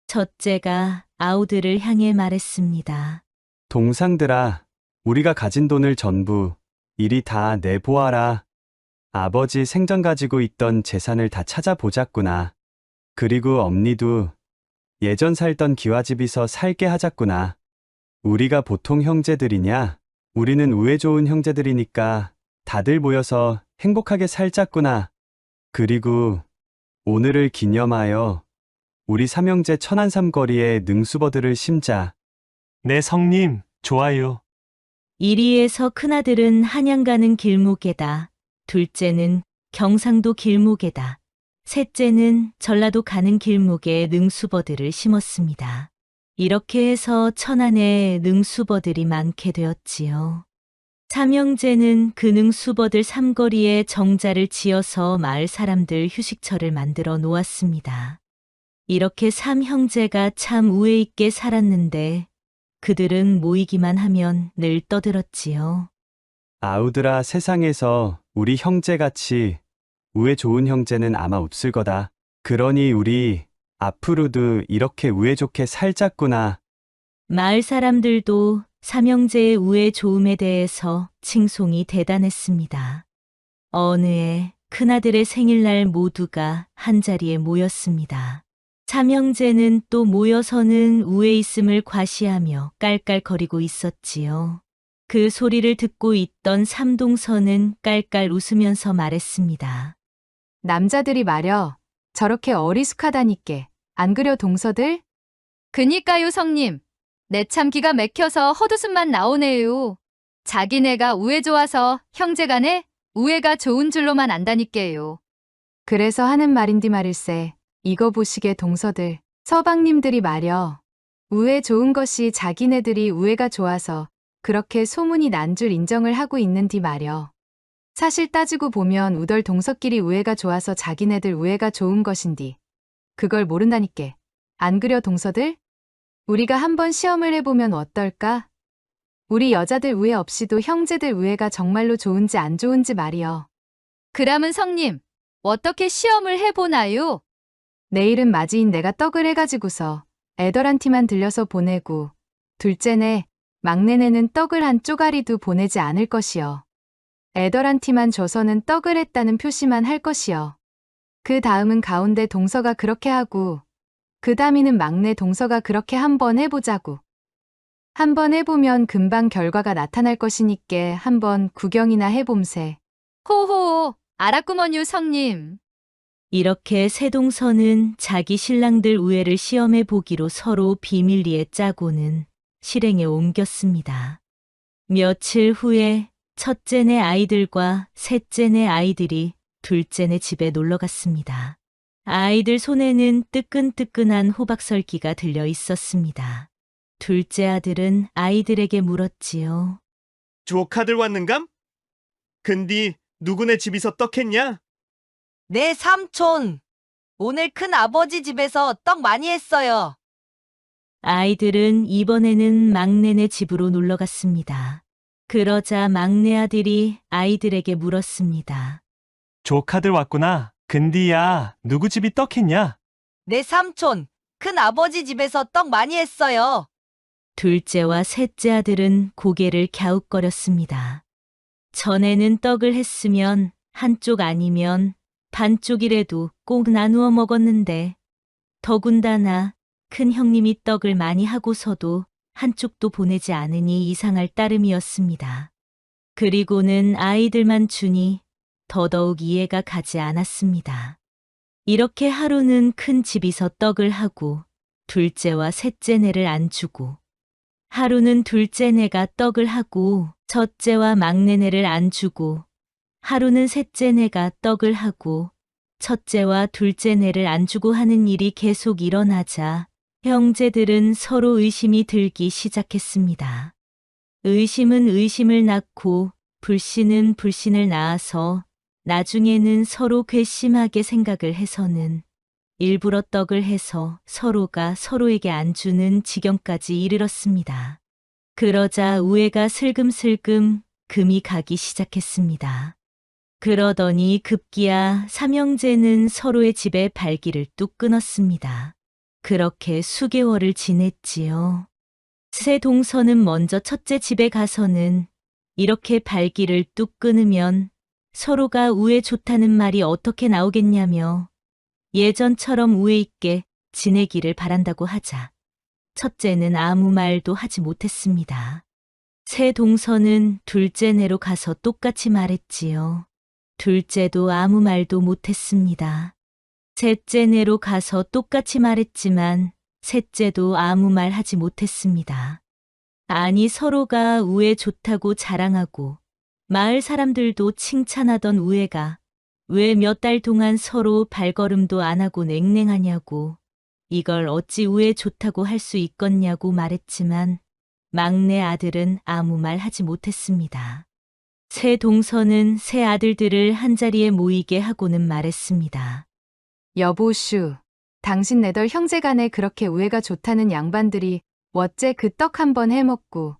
첫째가 아우들을 향해 말했습니다. 동상들아, 우리가 가진 돈을 전부 이리 다 내보아라. 아버지 생전 가지고 있던 재산을 다 찾아보자꾸나. 그리고 엄니도 예전 살던 기와집에서 살게 하자꾸나. 우리가 보통 형제들이냐? 우리는 우애 좋은 형제들이니까 다들 모여서 행복하게 살자꾸나. 그리고 오늘을 기념하여 우리 삼형제 천안삼거리에 능수버들을 심자. 네, 성님, 좋아요. 이리에서 큰아들은 한양 가는 길목에다, 둘째는 경상도 길목에다, 셋째는 전라도 가는 길목에 능수버들을 심었습니다. 이렇게 해서 천안에 능수버들이 많게 되었지요. 삼형제는 그 능수버들 삼거리에 정자를 지어서 마을 사람들 휴식처를 만들어 놓았습니다. 이렇게 삼형제가 참 우애 있게 살았는데 그들은 모이기만 하면 늘 떠들었지요. 아우들아, 세상에서 우리 형제같이 우애 좋은 형제는 아마 없을 거다. 그러니 우리 앞으로도 이렇게 우애 좋게 살자꾸나. 마을 사람들도 삼형제의 우애 좋음에 대해서 칭송이 대단했습니다. 어느 해 큰아들의 생일날 모두가 한자리에 모였습니다. 삼형제는 또 모여서는 우애 있음을 과시하며 깔깔거리고 있었지요. 그 소리를 듣고 있던 삼동서는 깔깔 웃으면서 말했습니다. 남자들이 말여 저렇게 어리숙하다니께. 안 그려 동서들? 그니까요 성님. 내 참 기가 막혀서 헛웃음만 나오네요. 자기네가 우애 좋아서 형제간에 우애가 좋은 줄로만 안다니께요. 그래서 하는 말인디 말일세. 이거 보시게 동서들. 서방님들이 말여. 우애 좋은 것이 자기네들이 우애가 좋아서 그렇게 소문이 난 줄 인정을 하고 있는디 말여. 사실 따지고 보면 우덜 동서끼리 우애가 좋아서 자기네들 우애가 좋은 것인디. 그걸 모른다니께. 안 그려 동서들? 우리가 한번 시험을 해보면 어떨까? 우리 여자들 우애 없이도 형제들 우애가 정말로 좋은지 안 좋은지 말이여. 그람은 성님, 어떻게 시험을 해보나요? 내일은 맞이인 내가 떡을 해가지고서 애덜한티만 들려서 보내고 둘째네, 막내네는 떡을 한 쪼가리도 보내지 않을 것이여. 애덜한티만 줘서는 떡을 했다는 표시만 할 것이여. 그 다음은 가운데 동서가 그렇게 하고 그 다음에는 막내 동서가 그렇게 한번 해보자고. 한번 해보면 금방 결과가 나타날 것이니께 한번 구경이나 해봄세. 호호, 알았구먼요 성님. 이렇게 세동서는 자기 신랑들 우애를 시험해 보기로 서로 비밀리에 짜고는 실행에 옮겼습니다. 며칠 후에 첫째네 아이들과 셋째네 아이들이 둘째네 집에 놀러 갔습니다. 아이들 손에는 뜨끈뜨끈한 호박설기가 들려 있었습니다. 둘째 아들은 아이들에게 물었지요. 조카들 왔는감? 근디 누구네 집에서 떡했냐? 내 삼촌, 오늘 큰 아버지 집에서 떡 많이 했어요. 아이들은 이번에는 막내네 집으로 놀러 갔습니다. 그러자 막내 아들이 아이들에게 물었습니다. 조카들 왔구나. 근디야, 누구 집이 떡했냐? 내 삼촌, 큰 아버지 집에서 떡 많이 했어요. 둘째와 셋째 아들은 고개를 갸웃거렸습니다. 전에는 떡을 했으면 한쪽 아니면 반쪽이라도 꼭 나누어 먹었는데 더군다나 큰 형님이 떡을 많이 하고서도 한쪽도 보내지 않으니 이상할 따름이었습니다. 그리고는 아이들만 주니 더더욱 이해가 가지 않았습니다. 이렇게 하루는 큰 집에서 떡을 하고 둘째와 셋째네를 안 주고 하루는 둘째네가 떡을 하고 첫째와 막내네를 안 주고 하루는 셋째네가 떡을 하고 첫째와 둘째네를 안 주고 하는 일이 계속 일어나자 형제들은 서로 의심이 들기 시작했습니다. 의심은 의심을 낳고 불신은 불신을 낳아서 나중에는 서로 괘씸하게 생각을 해서는 일부러 떡을 해서 서로가 서로에게 안 주는 지경까지 이르렀습니다. 그러자 우애가 슬금슬금 금이 가기 시작했습니다. 그러더니 급기야 삼형제는 서로의 집에 발길을 뚝 끊었습니다. 그렇게 수개월을 지냈지요. 세 동서는 먼저 첫째 집에 가서는 이렇게 발길을 뚝 끊으면 서로가 우애 좋다는 말이 어떻게 나오겠냐며 예전처럼 우애 있게 지내기를 바란다고 하자 첫째는 아무 말도 하지 못했습니다. 세 동서는 둘째네로 가서 똑같이 말했지요. 둘째도 아무 말도 못했습니다. 셋째네로 가서 똑같이 말했지만 셋째도 아무 말 하지 못했습니다. 아니 서로가 우애 좋다고 자랑하고 마을 사람들도 칭찬하던 우애가 왜 몇 달 동안 서로 발걸음도 안 하고 냉랭하냐고 이걸 어찌 우애 좋다고 할 수 있겠냐고 말했지만 막내 아들은 아무 말 하지 못했습니다. 세 동서는 세 아들들을 한자리에 모이게 하고는 말했습니다. 여보슈, 당신 네덜 형제간에 그렇게 우애가 좋다는 양반들이 어째 그 떡 한번 해먹고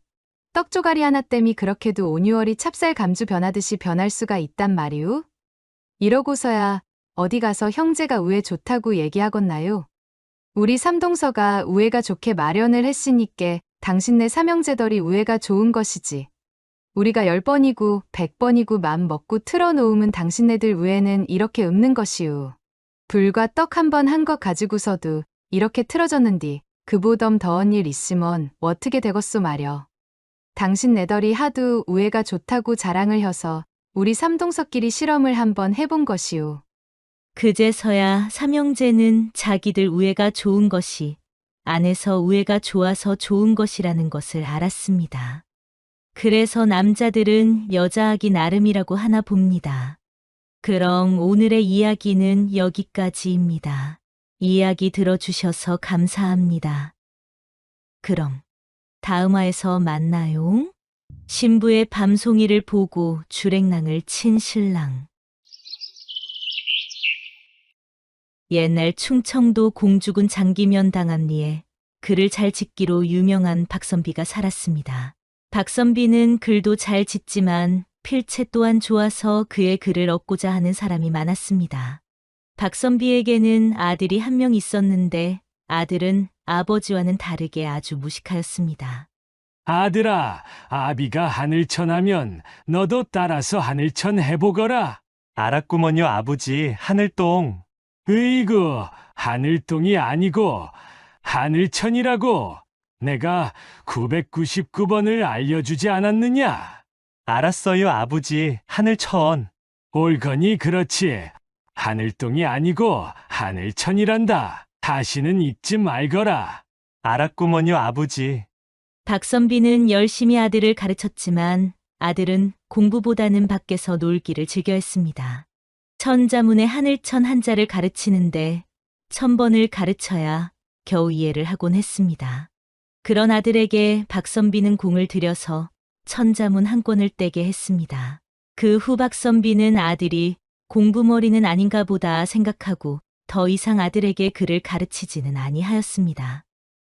떡 조가리 하나 땜이 그렇게도 온유월이 찹쌀 감주 변하듯이 변할 수가 있단 말이오? 이러고서야 어디 가서 형제가 우애 좋다고 얘기하겠나요? 우리 삼동서가 우애가 좋게 마련을 했으니께 당신네 삼형제덜이 우애가 좋은 것이지. 우리가 10번이고 100번이고 맘 먹고 틀어놓으면 당신네들 우애는 이렇게 없는 것이오. 불과 떡 한 번 한 것 가지고서도 이렇게 틀어졌는디 그보덤 더한 일 있으면 어떻게 되겠소 말여. 당신네덜이 하도 우애가 좋다고 자랑을 해서 우리 삼동서끼리 실험을 한번 해본 것이오. 그제서야 삼형제는 자기들 우애가 좋은 것이 안에서 우애가 좋아서 좋은 것이라는 것을 알았습니다. 그래서 남자들은 여자하기 나름이라고 하나 봅니다. 그럼 오늘의 이야기는 여기까지입니다. 이야기 들어주셔서 감사합니다. 그럼 다음화에서 만나요. 신부의 밤송이를 보고 주랭랑을 친 신랑. 옛날 충청도 공주군 장기면 당암리에 글을 잘 짓기로 유명한 박선비가 살았습니다. 박선비는 글도 잘 짓지만 필체 또한 좋아서 그의 글을 얻고자 하는 사람이 많았습니다. 박선비에게는 아들이 한 명 있었는데 아들은 아버지와는 다르게 아주 무식하였습니다. 아들아, 아비가 하늘천 하면 너도 따라서 하늘천 해보거라. 알았구먼요, 아버지. 하늘똥. 으이구, 하늘똥이 아니고 하늘천이라고. 내가 999번을 알려주지 않았느냐? 알았어요, 아버지. 하늘천. 옳거니 그렇지. 하늘똥이 아니고 하늘천이란다. 다시는 잊지 말거라. 알았구먼요, 아버지. 박선비는 열심히 아들을 가르쳤지만 아들은 공부보다는 밖에서 놀기를 즐겨했습니다. 천자문의 하늘천 한자를 가르치는데 1000번을 가르쳐야 겨우 이해를 하곤 했습니다. 그런 아들에게 박선비는 공을 들여서 천자문 한 권을 떼게 했습니다. 그 후 박선비는 아들이 공부머리는 아닌가 보다 생각하고 더 이상 아들에게 글을 가르치지는 아니하였습니다.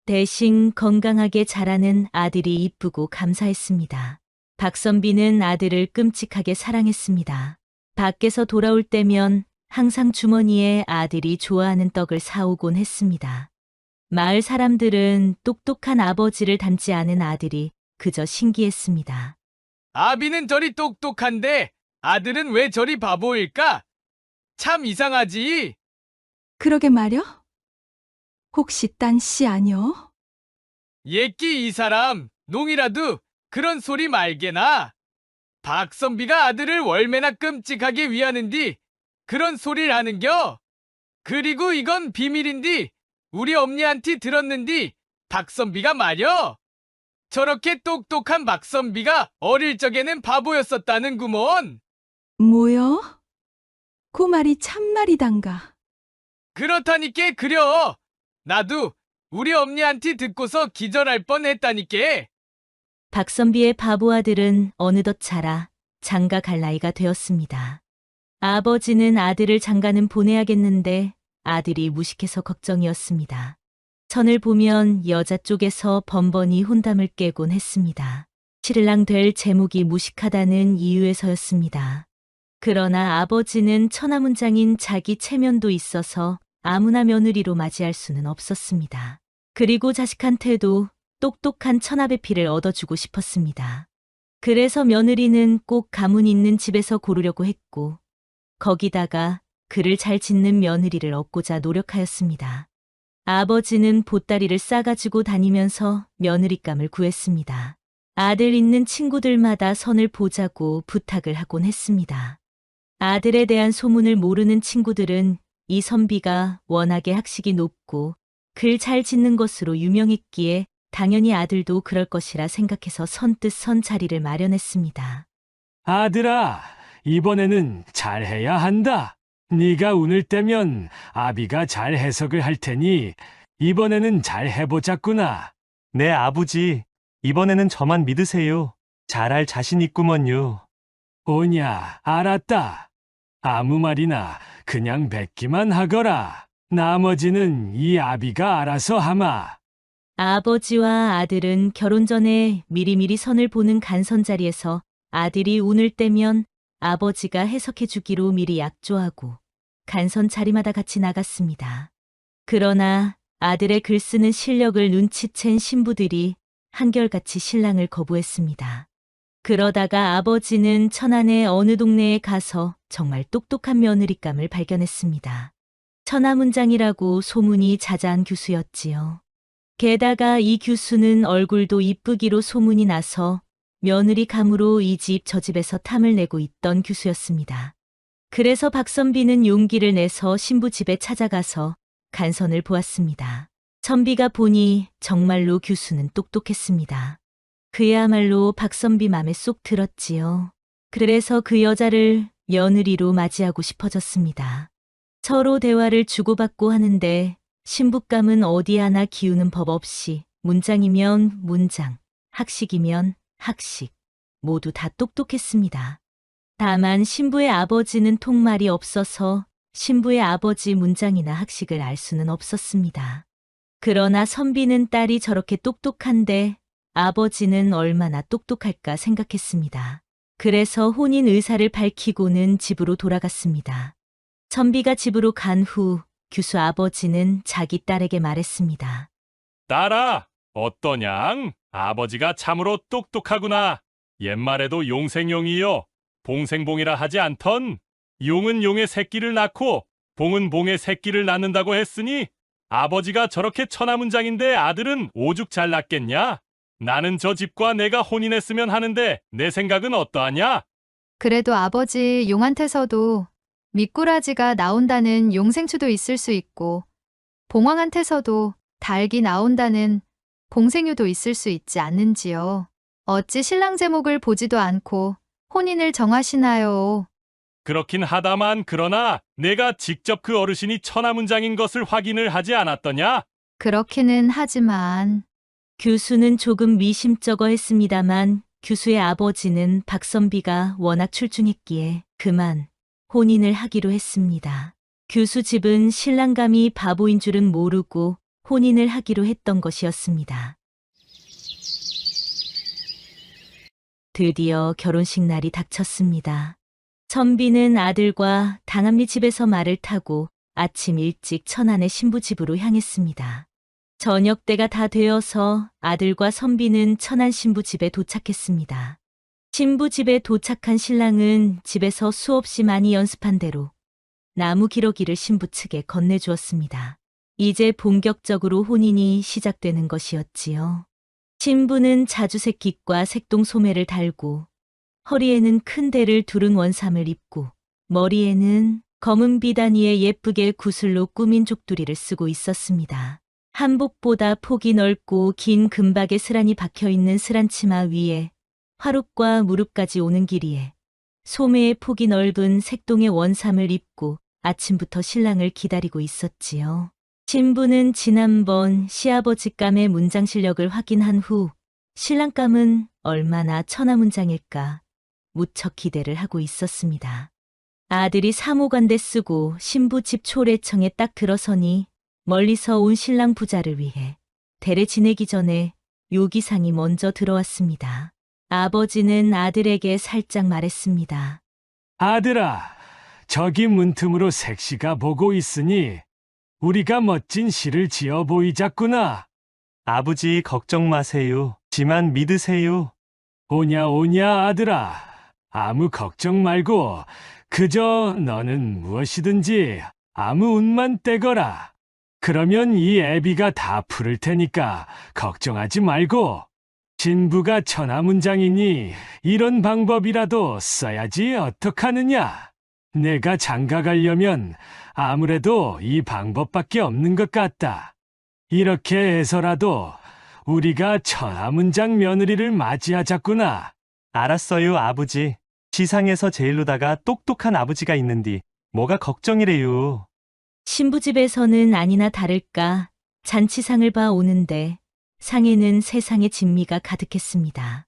대신 건강하게 자라는 아들이 이쁘고 감사했습니다. 박선비는 아들을 끔찍하게 사랑했습니다. 밖에서 돌아올 때면 항상 주머니에 아들이 좋아하는 떡을 사오곤 했습니다. 마을 사람들은 똑똑한 아버지를 닮지 않은 아들이 그저 신기했습니다. 아비는 저리 똑똑한데 아들은 왜 저리 바보일까? 참 이상하지? 그러게 말여? 혹시 딴 씨 아니여? 예끼 이 사람 농이라도 그런 소리 말게나. 박선비가 아들을 월매나 끔찍하게 위하는디 그런 소리를 하는겨? 그리고 이건 비밀인디 우리 엄니한테 들었는디 박선비가 말여. 저렇게 똑똑한 박선비가 어릴 적에는 바보였었다는구먼. 뭐여? 그 말이 참말이단가. 그렇다니께 그려. 나도 우리 엄니한테 듣고서 기절할 뻔했다니께. 박선비의 바보 아들은 어느덧 자라 장가 갈 나이가 되었습니다. 아버지는 아들을 장가는 보내야겠는데 아들이 무식해서 걱정이었습니다. 선을 보면 여자 쪽에서 번번이 혼담을 깨곤 했습니다. 신랑 될 제목이 무식하다는 이유에서였습니다. 그러나 아버지는 천하문장인 자기 체면도 있어서 아무나 며느리로 맞이할 수는 없었습니다. 그리고 자식한테도 똑똑한 천하배필을 얻어주고 싶었습니다. 그래서 며느리는 꼭 가문 있는 집에서 고르려고 했고 거기다가 글을 잘 짓는 며느리를 얻고자 노력하였습니다. 아버지는 보따리를 싸가지고 다니면서 며느리감을 구했습니다. 아들 있는 친구들마다 선을 보자고 부탁을 하곤 했습니다. 아들에 대한 소문을 모르는 친구들은 이 선비가 워낙에 학식이 높고 글 잘 짓는 것으로 유명했기에 당연히 아들도 그럴 것이라 생각해서 선뜻 선 자리를 마련했습니다. 아들아, 이번에는 잘해야 한다. 네가 운을 떼면 아비가 잘 해석을 할 테니 이번에는 잘 해보자꾸나. 네, 아버지. 이번에는 저만 믿으세요. 잘할 자신 있구먼요. 오냐, 알았다. 아무 말이나 그냥 뱉기만 하거라. 나머지는 이 아비가 알아서 하마. 아버지와 아들은 결혼 전에 미리미리 선을 보는 간선 자리에서 아들이 운을 떼면 아버지가 해석해 주기로 미리 약조하고 간선 자리마다 같이 나갔습니다. 그러나 아들의 글 쓰는 실력을 눈치챈 신부들이 한결같이 신랑을 거부했습니다. 그러다가 아버지는 천안의 어느 동네에 가서 정말 똑똑한 며느리감을 발견했습니다. 천하문장이라고 소문이 자자한 교수였지요. 게다가 이 교수는 얼굴도 이쁘기로 소문이 나서 며느리 감으로 이 집 저 집에서 탐을 내고 있던 교수였습니다. 그래서 박선비는 용기를 내서 신부 집에 찾아가서 간선을 보았습니다. 선비가 보니 정말로 교수는 똑똑했습니다. 그야말로 박선비 맘에 쏙 들었지요. 그래서 그 여자를 며느리로 맞이하고 싶어졌습니다. 서로 대화를 주고받고 하는데 신부감은 어디 하나 기우는 법 없이 문장이면 문장, 학식이면 학식, 모두 다 똑똑했습니다. 다만 신부의 아버지는 통말이 없어서 신부의 아버지 문장이나 학식을 알 수는 없었습니다. 그러나 선비는 딸이 저렇게 똑똑한데 아버지는 얼마나 똑똑할까 생각했습니다. 그래서 혼인 의사를 밝히고는 집으로 돌아갔습니다. 선비가 집으로 간 후 교수 아버지는 자기 딸에게 말했습니다. 딸아, 어떠냥? 아버지가 참으로 똑똑하구나. 옛말에도 용생용이요. 봉생봉이라 하지 않던? 용은 용의 새끼를 낳고 봉은 봉의 새끼를 낳는다고 했으니 아버지가 저렇게 천하문장인데 아들은 오죽 잘 낳겠냐? 나는 저 집과 내가 혼인했으면 하는데 내 생각은 어떠하냐? 그래도 아버지 용한테서도 미꾸라지가 나온다는 용생추도 있을 수 있고 봉황한테서도 닭이 나온다는 봉생유도 있을 수 있지 않는지요. 어찌 신랑 제목을 보지도 않고 혼인을 정하시나요? 그렇긴 하다만 그러나 내가 직접 그 어르신이 천하문장인 것을 확인을 하지 않았더냐? 그렇기는 하지만 교수는 조금 미심쩍어 했습니다만 교수의 아버지는 박선비가 워낙 출중했기에 그만 혼인을 하기로 했습니다. 교수 집은 신랑감이 바보인 줄은 모르고 혼인을 하기로 했던 것이었습니다. 드디어 결혼식 날이 닥쳤습니다. 선비는 아들과 당암리 집에서 말을 타고 아침 일찍 천안의 신부 집으로 향했습니다. 저녁 때가 다 되어서 아들과 선비는 천안 신부 집에 도착했습니다. 신부 집에 도착한 신랑은 집에서 수없이 많이 연습한 대로 나무 기러기를 신부 측에 건네주었습니다. 이제 본격적으로 혼인이 시작되는 것이었지요. 신부는 자주색 깃과 색동 소매를 달고 허리에는 큰 대를 두른 원삼을 입고 머리에는 검은 비단위에 예쁘게 구슬로 꾸민 족두리를 쓰고 있었습니다. 한복보다 폭이 넓고 긴 금박에 스란이 박혀있는 스란 치마 위에 화룩과 무릎까지 오는 길이에 소매에 폭이 넓은 색동의 원삼을 입고 아침부터 신랑을 기다리고 있었지요. 신부는 지난번 시아버지감의 문장 실력을 확인한 후 신랑감은 얼마나 천하문장일까 무척 기대를 하고 있었습니다. 아들이 사모관대 쓰고 신부 집 초래청에 딱 들어서니 멀리서 온 신랑 부자를 위해 대례 지내기 전에 요기상이 먼저 들어왔습니다. 아버지는 아들에게 살짝 말했습니다. 아들아, 저기 문틈으로 색시가 보고 있으니 우리가 멋진 시를 지어 보이자꾸나. 아버지 걱정 마세요. 지만 믿으세요. 오냐 오냐 아들아. 아무 걱정 말고 그저 너는 무엇이든지 아무 운만 떼거라. 그러면 이 애비가 다 풀을 테니까 걱정하지 말고. 신부가 천하문장이니 이런 방법이라도 써야지 어떡하느냐. 내가 장가 가려면 아무래도 이 방법밖에 없는 것 같다. 이렇게 해서라도 우리가 천하문장 며느리를 맞이하자꾸나. 알았어요, 아버지. 지상에서 제일로다가 똑똑한 아버지가 있는디 뭐가 걱정이래요. 신부 집에서는 아니나 다를까 잔치상을 봐 오는데 상에는 세상의 진미가 가득했습니다.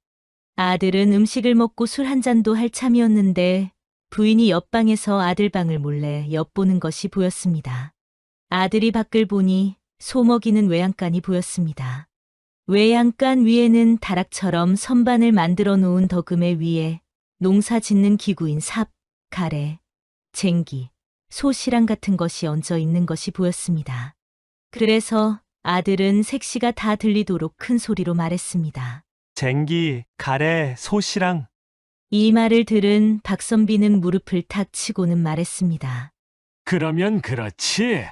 아들은 음식을 먹고 술 한 잔도 할 참이었는데 부인이 옆방에서 아들 방을 몰래 엿보는 것이 보였습니다. 아들이 밖을 보니 소먹이는 외양간이 보였습니다. 외양간 위에는 다락처럼 선반을 만들어 놓은 덕음의 위에 농사 짓는 기구인 삽, 가래, 쟁기, 소시랑 같은 것이 얹어 있는 것이 보였습니다. 그래서 아들은 색시가 다 들리도록 큰 소리로 말했습니다. 쟁기, 가래, 소시랑. 이 말을 들은 박선비는 무릎을 탁 치고는 말했습니다. 그러면 그렇지.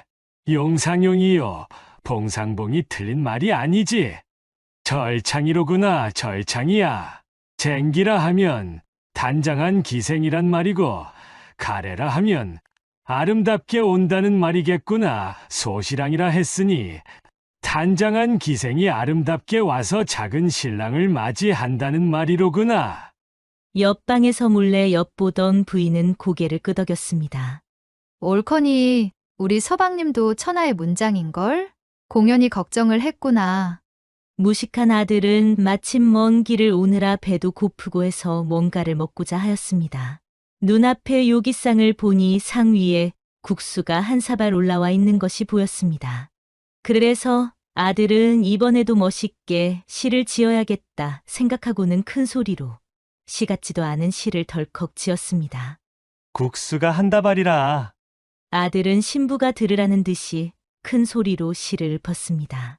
용상용이요. 봉상봉이 틀린 말이 아니지. 절창이로구나, 절창이야. 쟁기라 하면 단장한 기생이란 말이고, 가래라 하면 아름답게 온다는 말이겠구나. 소시랑이라 했으니 단장한 기생이 아름답게 와서 작은 신랑을 맞이한다는 말이로구나. 옆방에서 몰래 엿보던 부인은 고개를 끄덕였습니다. 옳거니 우리 서방님도 천하의 문장인걸? 공연히 걱정을 했구나. 무식한 아들은 마침 먼 길을 오느라 배도 고프고 해서 뭔가를 먹고자 하였습니다. 눈앞에 요기상을 보니 상 위에 국수가 한 사발 올라와 있는 것이 보였습니다. 그래서 아들은 이번에도 멋있게 시를 지어야겠다 생각하고는 큰 소리로 시 같지도 않은 시를 덜컥 지었습니다. 국수가 한 다발이라. 아들은 신부가 들으라는 듯이 큰 소리로 시를 읊었습니다.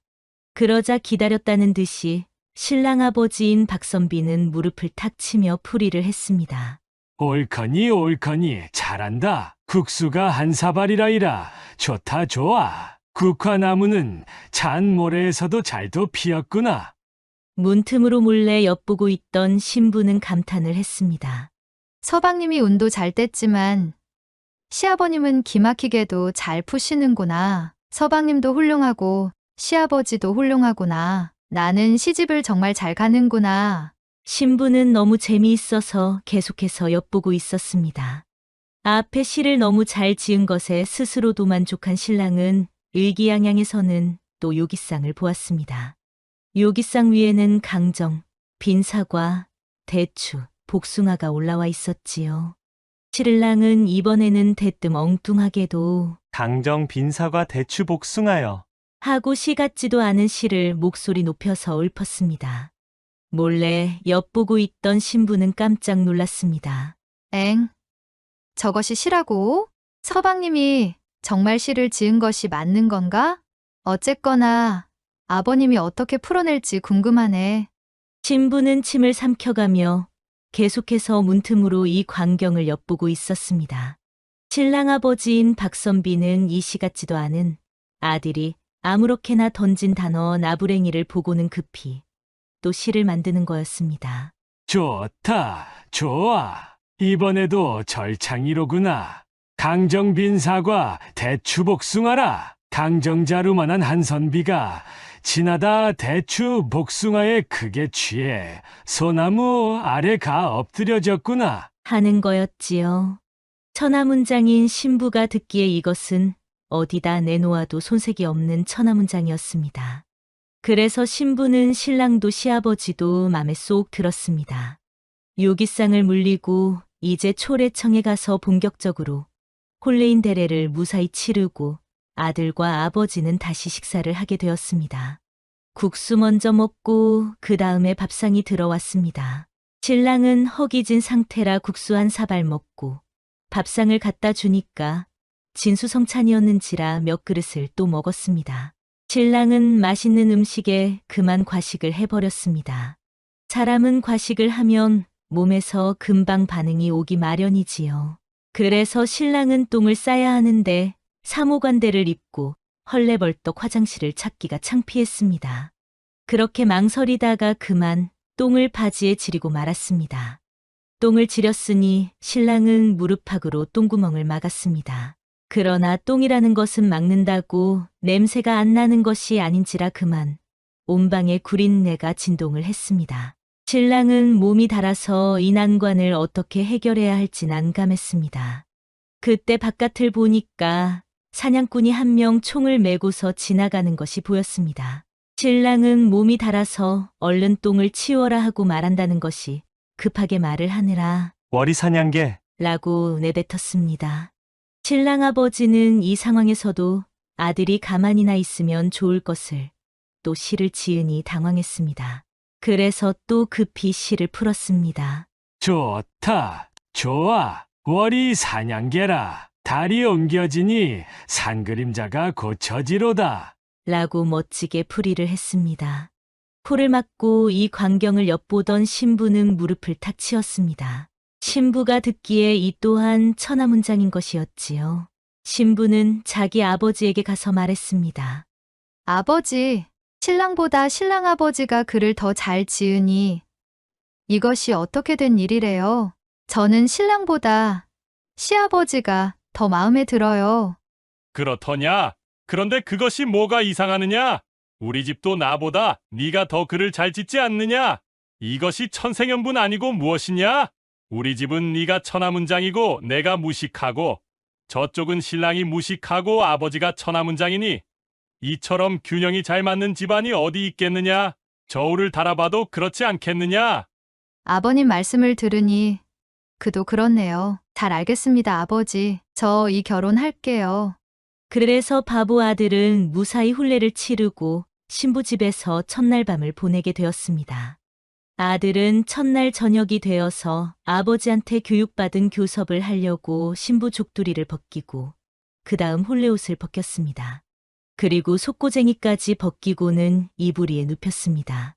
그러자 기다렸다는 듯이 신랑 아버지인 박선비는 무릎을 탁 치며 풀이를 했습니다. 옳거니 옳거니 잘한다. 국수가 한 사발이라이라. 좋다 좋아. 국화나무는 찬 모래에서도 잘도 피었구나. 문틈으로 몰래 엿보고 있던 신부는 감탄을 했습니다. 서방님이 운도 잘 뗐지만 시아버님은 기막히게도 잘 푸시는구나. 서방님도 훌륭하고 시아버지도 훌륭하구나. 나는 시집을 정말 잘 가는구나. 신부는 너무 재미있어서 계속해서 엿보고 있었습니다. 앞에 시를 너무 잘 지은 것에 스스로도 만족한 신랑은 일기양양에서는 또 요기상을 보았습니다. 요기상 위에는 강정, 빈사과, 대추, 복숭아가 올라와 있었지요. 신랑은 이번에는 대뜸 엉뚱하게도 강정, 빈사과, 대추, 복숭아요. 하고 시 같지도 않은 시를 목소리 높여서 읊었습니다. 몰래 엿보고 있던 신부는 깜짝 놀랐습니다. 엥? 저것이 시라고? 서방님이 정말 시를 지은 것이 맞는 건가? 어쨌거나 아버님이 어떻게 풀어낼지 궁금하네. 신부는 침을 삼켜가며 계속해서 문틈으로 이 광경을 엿보고 있었습니다. 신랑 아버지인 박선비는 이 시 같지도 않은 아들이 아무렇게나 던진 단어 나부랭이를 보고는 급히 또 시를 만드는 거였습니다. 좋다 좋아. 이번에도 절창이로구나. 강정빈사과 대추복숭아라. 강정자루만한 한선비가 지나다 대추 복숭아에 크게 취해 소나무 아래 가 엎드려졌구나 하는 거였지요. 천하문장인 신부가 듣기에 이것은 어디다 내놓아도 손색이 없는 천하문장이었습니다. 그래서 신부는 신랑도 시아버지도 맘에 쏙 들었습니다. 요기상을 물리고 이제 초래청에 가서 본격적으로 홀레인 대례를 무사히 치르고 아들과 아버지는 다시 식사를 하게 되었습니다. 국수 먼저 먹고 그 다음에 밥상이 들어왔습니다. 신랑은 허기진 상태라 국수 한 사발 먹고 밥상을 갖다 주니까 진수성찬이었는지라 몇 그릇을 또 먹었습니다. 신랑은 맛있는 음식에 그만 과식을 해버렸습니다. 사람은 과식을 하면 몸에서 금방 반응이 오기 마련이지요. 그래서 신랑은 똥을 싸야 하는데 사모관대를 입고 헐레벌떡 화장실을 찾기가 창피했습니다. 그렇게 망설이다가 그만 똥을 바지에 지리고 말았습니다. 똥을 지렸으니 신랑은 무릎팍으로 똥구멍을 막았습니다. 그러나 똥이라는 것은 막는다고 냄새가 안 나는 것이 아닌지라 그만 온 방에 구린내가 진동을 했습니다. 신랑은 몸이 달아서 이 난관을 어떻게 해결해야 할지 난감했습니다. 그때 바깥을 보니까 사냥꾼이 한 명 총을 메고서 지나가는 것이 보였습니다. 신랑은 몸이 달아서 얼른 똥을 치워라 하고 말한다는 것이 급하게 말을 하느라 월이사냥개 라고 내뱉었습니다. 신랑 아버지는 이 상황에서도 아들이 가만히나 있으면 좋을 것을 또 시를 지으니 당황했습니다. 그래서 또 급히 시를 풀었습니다. 좋다, 좋아. 월이 사냥개라. 달이 옮겨지니 산그림자가 고쳐지로다. 라고 멋지게 풀이를 했습니다. 풀을 맞고 이 광경을 엿보던 신부는 무릎을 탁 치었습니다. 신부가 듣기에 이 또한 천하문장인 것이었지요. 신부는 자기 아버지에게 가서 말했습니다. 아버지, 신랑보다 신랑 아버지가 글을 더 잘 지으니 이것이 어떻게 된 일이래요? 저는 신랑보다 시아버지가 더 마음에 들어요. 그렇더냐? 그런데 그것이 뭐가 이상하느냐? 우리 집도 나보다 네가 더 글을 잘 짓지 않느냐? 이것이 천생연분 아니고 무엇이냐? 우리 집은 네가 천하문장이고 내가 무식하고 저쪽은 신랑이 무식하고 아버지가 천하문장이니 이처럼 균형이 잘 맞는 집안이 어디 있겠느냐? 저울을 달아봐도 그렇지 않겠느냐? 아버님 말씀을 들으니 그도 그렇네요. 잘 알겠습니다, 아버지. 저 이 결혼할게요. 그래서 바보 아들은 무사히 혼례를 치르고 신부 집에서 첫날 밤을 보내게 되었습니다. 아들은 첫날 저녁이 되어서 아버지한테 교육받은 교섭을 하려고 신부 족두리를 벗기고 그 다음 혼례옷을 벗겼습니다. 그리고 속고쟁이까지 벗기고는 이불 위에 눕혔습니다.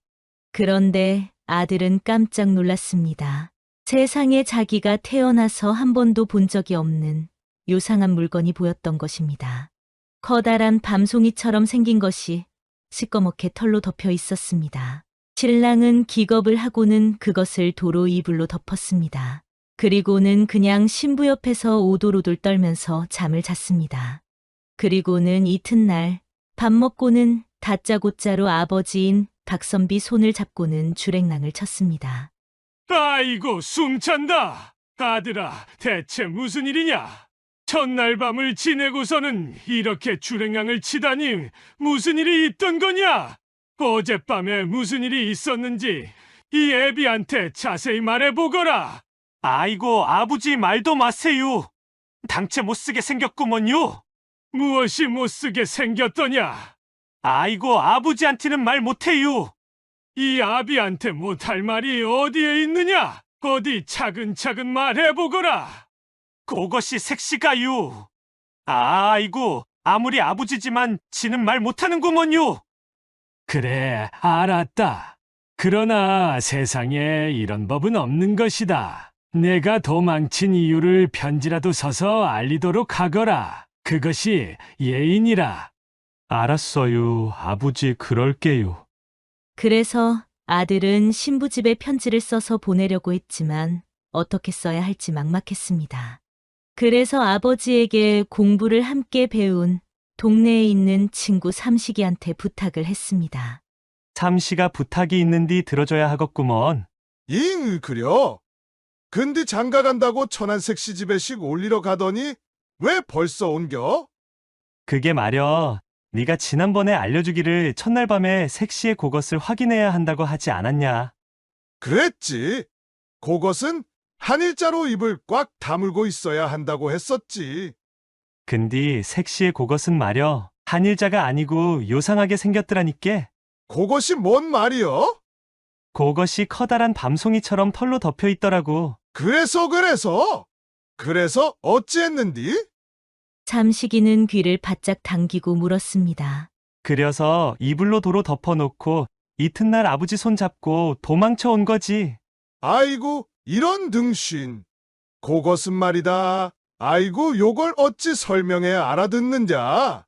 그런데 아들은 깜짝 놀랐습니다. 세상에 자기가 태어나서 한 번도 본 적이 없는 요상한 물건이 보였던 것입니다. 커다란 밤송이처럼 생긴 것이 시꺼멓게 털로 덮여 있었습니다. 신랑은 기겁을 하고는 그것을 도로 이불로 덮었습니다. 그리고는 그냥 신부 옆에서 오돌오돌 떨면서 잠을 잤습니다. 그리고는 이튿날 밥 먹고는 다짜고짜로 아버지인 박선비 손을 잡고는 주랭랑을 쳤습니다. 아이고, 숨찬다. 아들아, 대체 무슨 일이냐? 첫날 밤을 지내고서는 이렇게 주랭랑을 치다니 무슨 일이 있던 거냐? 어젯밤에 무슨 일이 있었는지 이 애비한테 자세히 말해보거라. 아이고, 아버지 말도 마세요. 당체 못쓰게 생겼구먼요. 무엇이 못쓰게 생겼더냐? 아이고, 아버지한테는 말 못해요. 이 아비한테 못할 말이 어디에 있느냐? 어디 차근차근 말해보거라. 그것이 색시가요. 아이고, 아무리 아버지지만 지는 말 못하는구먼요. 그래, 알았다. 그러나 세상에 이런 법은 없는 것이다. 내가 도망친 이유를 편지라도 써서 알리도록 하거라. 그것이 예인이라. 알았어요. 아버지 그럴게요. 그래서 아들은 신부 집에 편지를 써서 보내려고 했지만 어떻게 써야 할지 막막했습니다. 그래서 아버지에게 공부를 함께 배운 동네에 있는 친구 삼식이한테 부탁을 했습니다. 삼시가 부탁이 있는디 들어줘야 하겠구먼. 잉, 그려? 근데 장가 간다고 천안색 시집에씩 올리러 가더니 왜 벌써 온겨? 그게 말여, 네가 지난번에 알려주기를 첫날 밤에 색시의 그것을 확인해야 한다고 하지 않았냐? 그랬지. 그것은 한일자로 입을 꽉 다물고 있어야 한다고 했었지. 근디 색시의 그것은 말여, 한일자가 아니고 요상하게 생겼더라니께. 그것이 뭔 말이여? 그것이 커다란 밤송이처럼 털로 덮여 있더라고. 그래서 어찌했는디? 삼식이는 귀를 바짝 당기고 물었습니다. 그려서 이불로 도로 덮어놓고 이튿날 아버지 손 잡고 도망쳐 온 거지. 아이고, 이런 등신. 그것은 말이다. 아이고, 요걸 어찌 설명해 알아듣는자?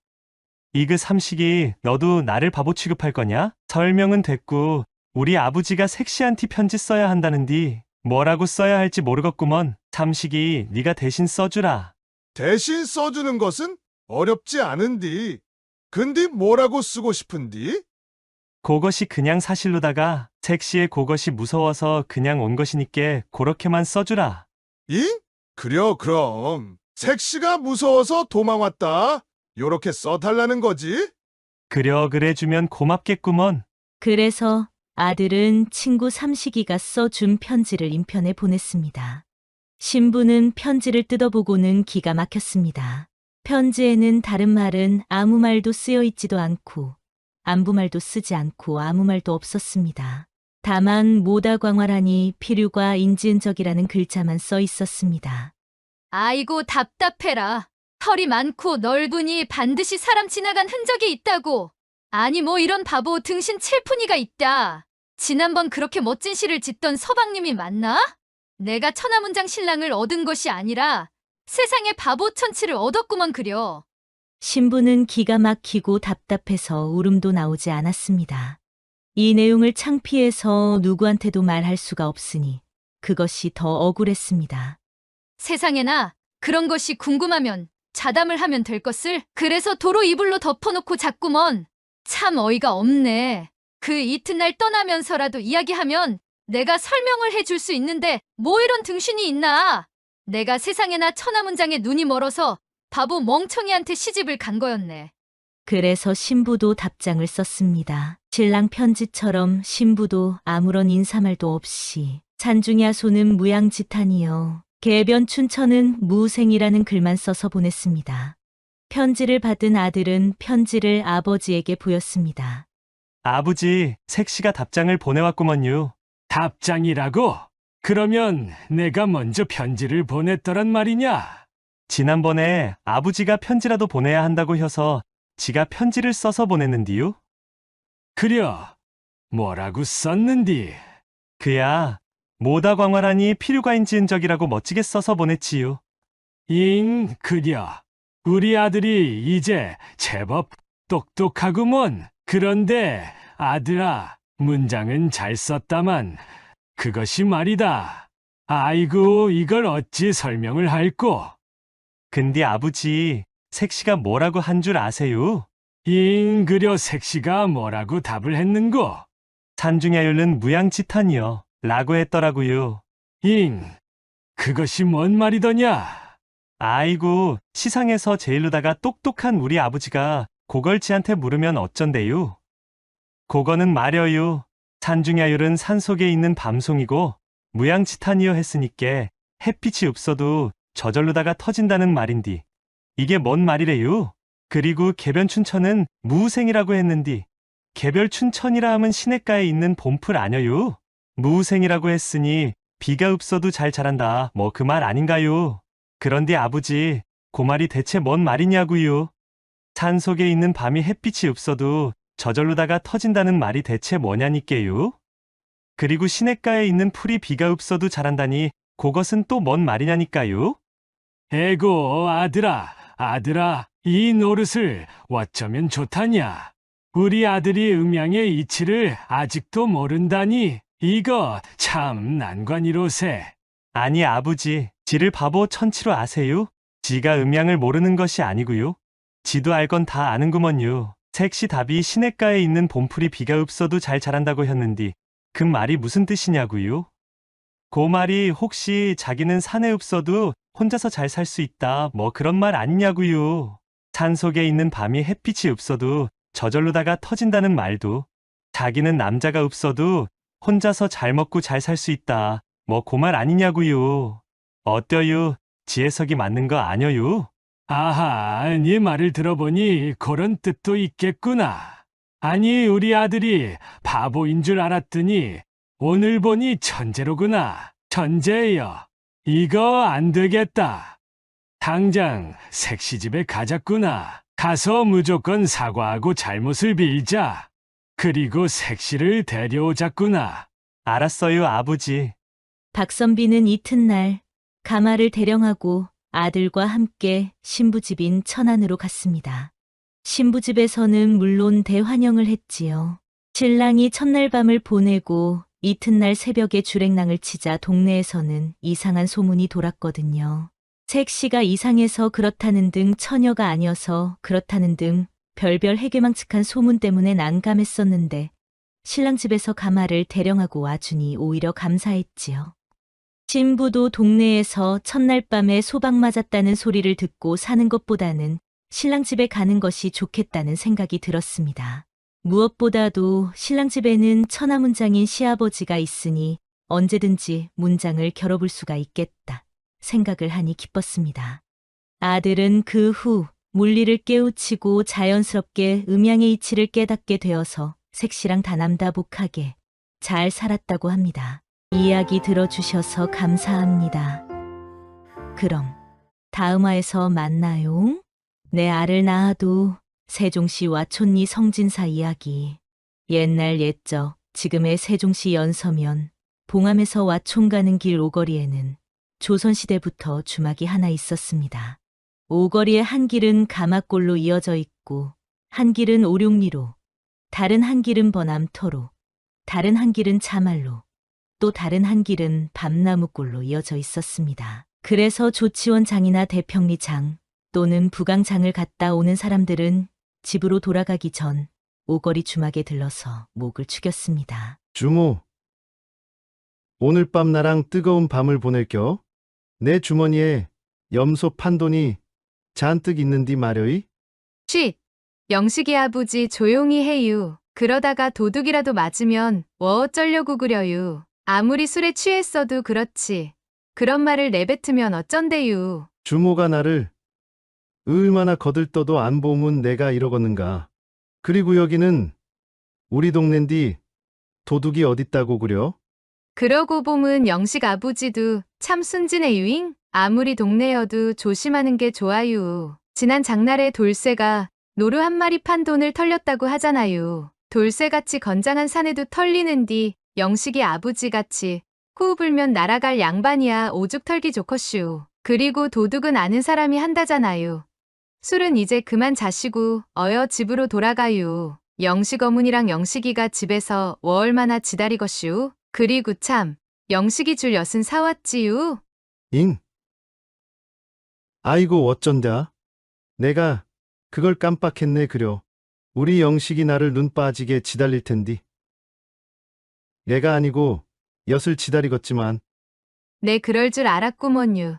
이그 삼식이 너도 나를 바보 취급할 거냐? 설명은 됐고 우리 아버지가 색시한테 편지 써야 한다는디 뭐라고 써야 할지 모르겠구먼. 삼식이 네가 대신 써주라. 대신 써주는 것은 어렵지 않은디. 근데 뭐라고 쓰고 싶은디? 그것이 그냥 사실로다가 색시의 그것이 무서워서 그냥 온 것이니께 그렇게만 써주라. 잉? 그려, 그럼. 색시가 무서워서 도망 왔다. 요렇게 써달라는 거지? 그래 주면 고맙겠구먼. 그래서 아들은 친구 삼식이가 써준 편지를 인편에 보냈습니다. 신부는 편지를 뜯어보고는 기가 막혔습니다. 편지에는 다른 말은 아무 말도 쓰여 있지도 않고 안부말도 쓰지 않고 아무 말도 없었습니다. 다만 모다광활하니 필유가 인지은적이라는 글자만 써 있었습니다. 아이고 답답해라. 털이 많고 넓으니 반드시 사람 지나간 흔적이 있다고. 아니 뭐 이런 바보 등신 칠푼이가 있다. 지난번 그렇게 멋진 시를 짓던 서방님이 맞나? 내가 천하문장 신랑을 얻은 것이 아니라 세상에 바보 천치를 얻었구먼 그려. 신부는 기가 막히고 답답해서 울음도 나오지 않았습니다. 이 내용을 창피해서 누구한테도 말할 수가 없으니 그것이 더 억울했습니다. 세상에나 그런 것이 궁금하면 자담을 하면 될 것을 그래서 도로 이불로 덮어놓고 잤구먼. 참 어이가 없네. 그 이튿날 떠나면서라도 이야기하면 내가 설명을 해줄 수 있는데 뭐 이런 등신이 있나. 내가 세상에나 천하문장에 눈이 멀어서 바보 멍청이한테 시집을 간 거였네. 그래서 신부도 답장을 썼습니다. 신랑 편지처럼 신부도 아무런 인사말도 없이 산중야소는 무양지탄이여 개변춘천은 무생이라는 글만 써서 보냈습니다. 편지를 받은 아들은 편지를 아버지에게 보였습니다. 아버지, 색시가 답장을 보내왔구먼요. 답장이라고? 그러면 내가 먼저 편지를 보냈더란 말이냐? 지난번에 아버지가 편지라도 보내야 한다고 해서 지가 편지를 써서 보냈는디요. 그려. 뭐라고 썼는디? 그야 모다광활하니 필유가인지은적이라고 멋지게 써서 보냈지요. 그려. 우리 아들이 이제 제법 똑똑하구먼. 그런데 아들아, 문장은 잘 썼다만 그것이 말이다. 아이고, 이걸 어찌 설명을 할꼬? 근데 아버지, 색시가 뭐라고 한 줄 아세요? 그려 색시가 뭐라고 답을 했는고? 산중야율은 무양지탄이여 라고 했더라고요. 그것이 뭔 말이더냐? 아이고, 시상에서 제일로다가 똑똑한 우리 아버지가 그걸 지한테 물으면 어쩐대요? 그거는 말여요. 산중야율은 산속에 있는 밤송이고 무양지탄이여 했으니께 햇빛이 없어도 저절로다가 터진다는 말인디. 이게 뭔 말이래요? 그리고 개변춘천은 무생이라고 했는디. 개별춘천이라 하면 시냇가에 있는 봄풀 아녀요? 무생이라고 했으니 비가 없어도 잘 자란다 뭐 그 말 아닌가요? 그런데 아버지, 그 말이 대체 뭔 말이냐고요? 산속에 있는 밤이 햇빛이 없어도 저절로다가 터진다는 말이 대체 뭐냐니께요? 그리고 시냇가에 있는 풀이 비가 없어도 자란다니 그것은 또 뭔 말이냐니까요? 에고 아들아, 이 노릇을 어쩌면 좋다냐? 우리 아들이 음양의 이치를 아직도 모른다니 이거 참 난관이로세. 아니 아버지, 지를 바보 천치로 아세요? 지가 음양을 모르는 것이 아니고요. 지도 알 건 다 아는구먼요. 색시 답이 시냇가에 있는 봄풀이 비가 없어도 잘 자란다고 했는디 그 말이 무슨 뜻이냐고요? 그 말이 혹시 자기는 산에 없어도 혼자서 잘 살 수 있다 뭐 그런 말 아니냐고요. 산 속에 있는 밤이 햇빛이 없어도 저절로다가 터진다는 말도 자기는 남자가 없어도 혼자서 잘 먹고 잘 살 수 있다 뭐 그 말 아니냐고요. 어때요? 지혜석이 맞는 거 아녀요? 아하, 네 말을 들어보니 그런 뜻도 있겠구나. 아니, 우리 아들이 바보인 줄 알았더니 오늘 보니 천재로구나. 천재여. 이거 안 되겠다. 당장 색시집에 가자꾸나. 가서 무조건 사과하고 잘못을 빌자. 그리고 색시를 데려오자꾸나. 알았어요, 아버지. 박선비는 이튿날 가마를 대령하고 아들과 함께 신부집인 천안으로 갔습니다. 신부집에서는 물론 대환영을 했지요. 신랑이 첫날 밤을 보내고 이튿날 새벽에 주랭랑을 치자 동네에서는 이상한 소문이 돌았거든요. 색시가 이상해서 그렇다는 등 처녀가 아니어서 그렇다는 등 별별 해괴망측한 소문 때문에 난감했었는데 신랑 집에서 가마를 대령하고 와주니 오히려 감사했지요. 신부도 동네에서 첫날 밤에 소박 맞았다는 소리를 듣고 사는 것보다는 신랑 집에 가는 것이 좋겠다는 생각이 들었습니다. 무엇보다도 신랑 집에는 천하문장인 시아버지가 있으니 언제든지 문장을 겨뤄볼 수가 있겠다 생각을 하니 기뻤습니다. 아들은 그 후 물리를 깨우치고 자연스럽게 음양의 이치를 깨닫게 되어서 색시랑 다남다복하게 잘 살았다고 합니다. 이야기 들어주셔서 감사합니다. 그럼 다음 화에서 만나요. 내 알을 낳아도 세종시와 촌리 성진사 이야기. 옛날 옛적 지금의 세종시 연서면 봉암에서 와촌 가는 길 오거리에는 조선시대부터 주막이 하나 있었습니다. 오거리의 한 길은 가마골로 이어져 있고 한 길은 오룡리로, 다른 한 길은 버남터로, 다른 한 길은 차말로, 또 다른 한 길은 밤나무골로 이어져 있었습니다. 그래서 조치원장이나 대평리장 또는 부강장을 갔다 오는 사람들은 집으로 돌아가기 전 오거리 주막에 들러서 목을 축였습니다. 주모, 오늘 밤 나랑 뜨거운 밤을 보낼겨? 내 주머니에 염소 판돈이 잔뜩 있는디 말여이? 쉿! 영식이 아버지 조용히 해유. 그러다가 도둑이라도 맞으면 어쩌려고 그려유. 아무리 술에 취했어도 그렇지. 그런 말을 내뱉으면 어쩐대유. 주모가 나를 얼마나 거들떠도 안 보면 내가 이러겠는가. 그리고 여기는 우리 동네인디 도둑이 어딨다고 그려? 그러고 보면 영식 아버지도 참 순진해 유잉? 아무리 동네여도 조심하는 게 좋아요. 지난 장날에 돌쇠가 노루 한 마리 판 돈을 털렸다고 하잖아요. 돌쇠같이 건장한 사내도 털리는디 영식이 아버지같이 후 불면 날아갈 양반이야 오죽 털기 좋겠슈. 그리고 도둑은 아는 사람이 한다잖아요. 술은 이제 그만 자시고 어여 집으로 돌아가요. 영식 어머니랑 영식이가 집에서 얼마나 지다리겄슈. 그리고 참 영식이 줄 엿은 사왔지요. 잉? 아이고 어쩐다. 내가 그걸 깜빡했네 그려. 우리 영식이 나를 눈 빠지게 지달릴 텐디. 내가 아니고 엿을 지다리겄지만. 네 그럴 줄 알았구먼유.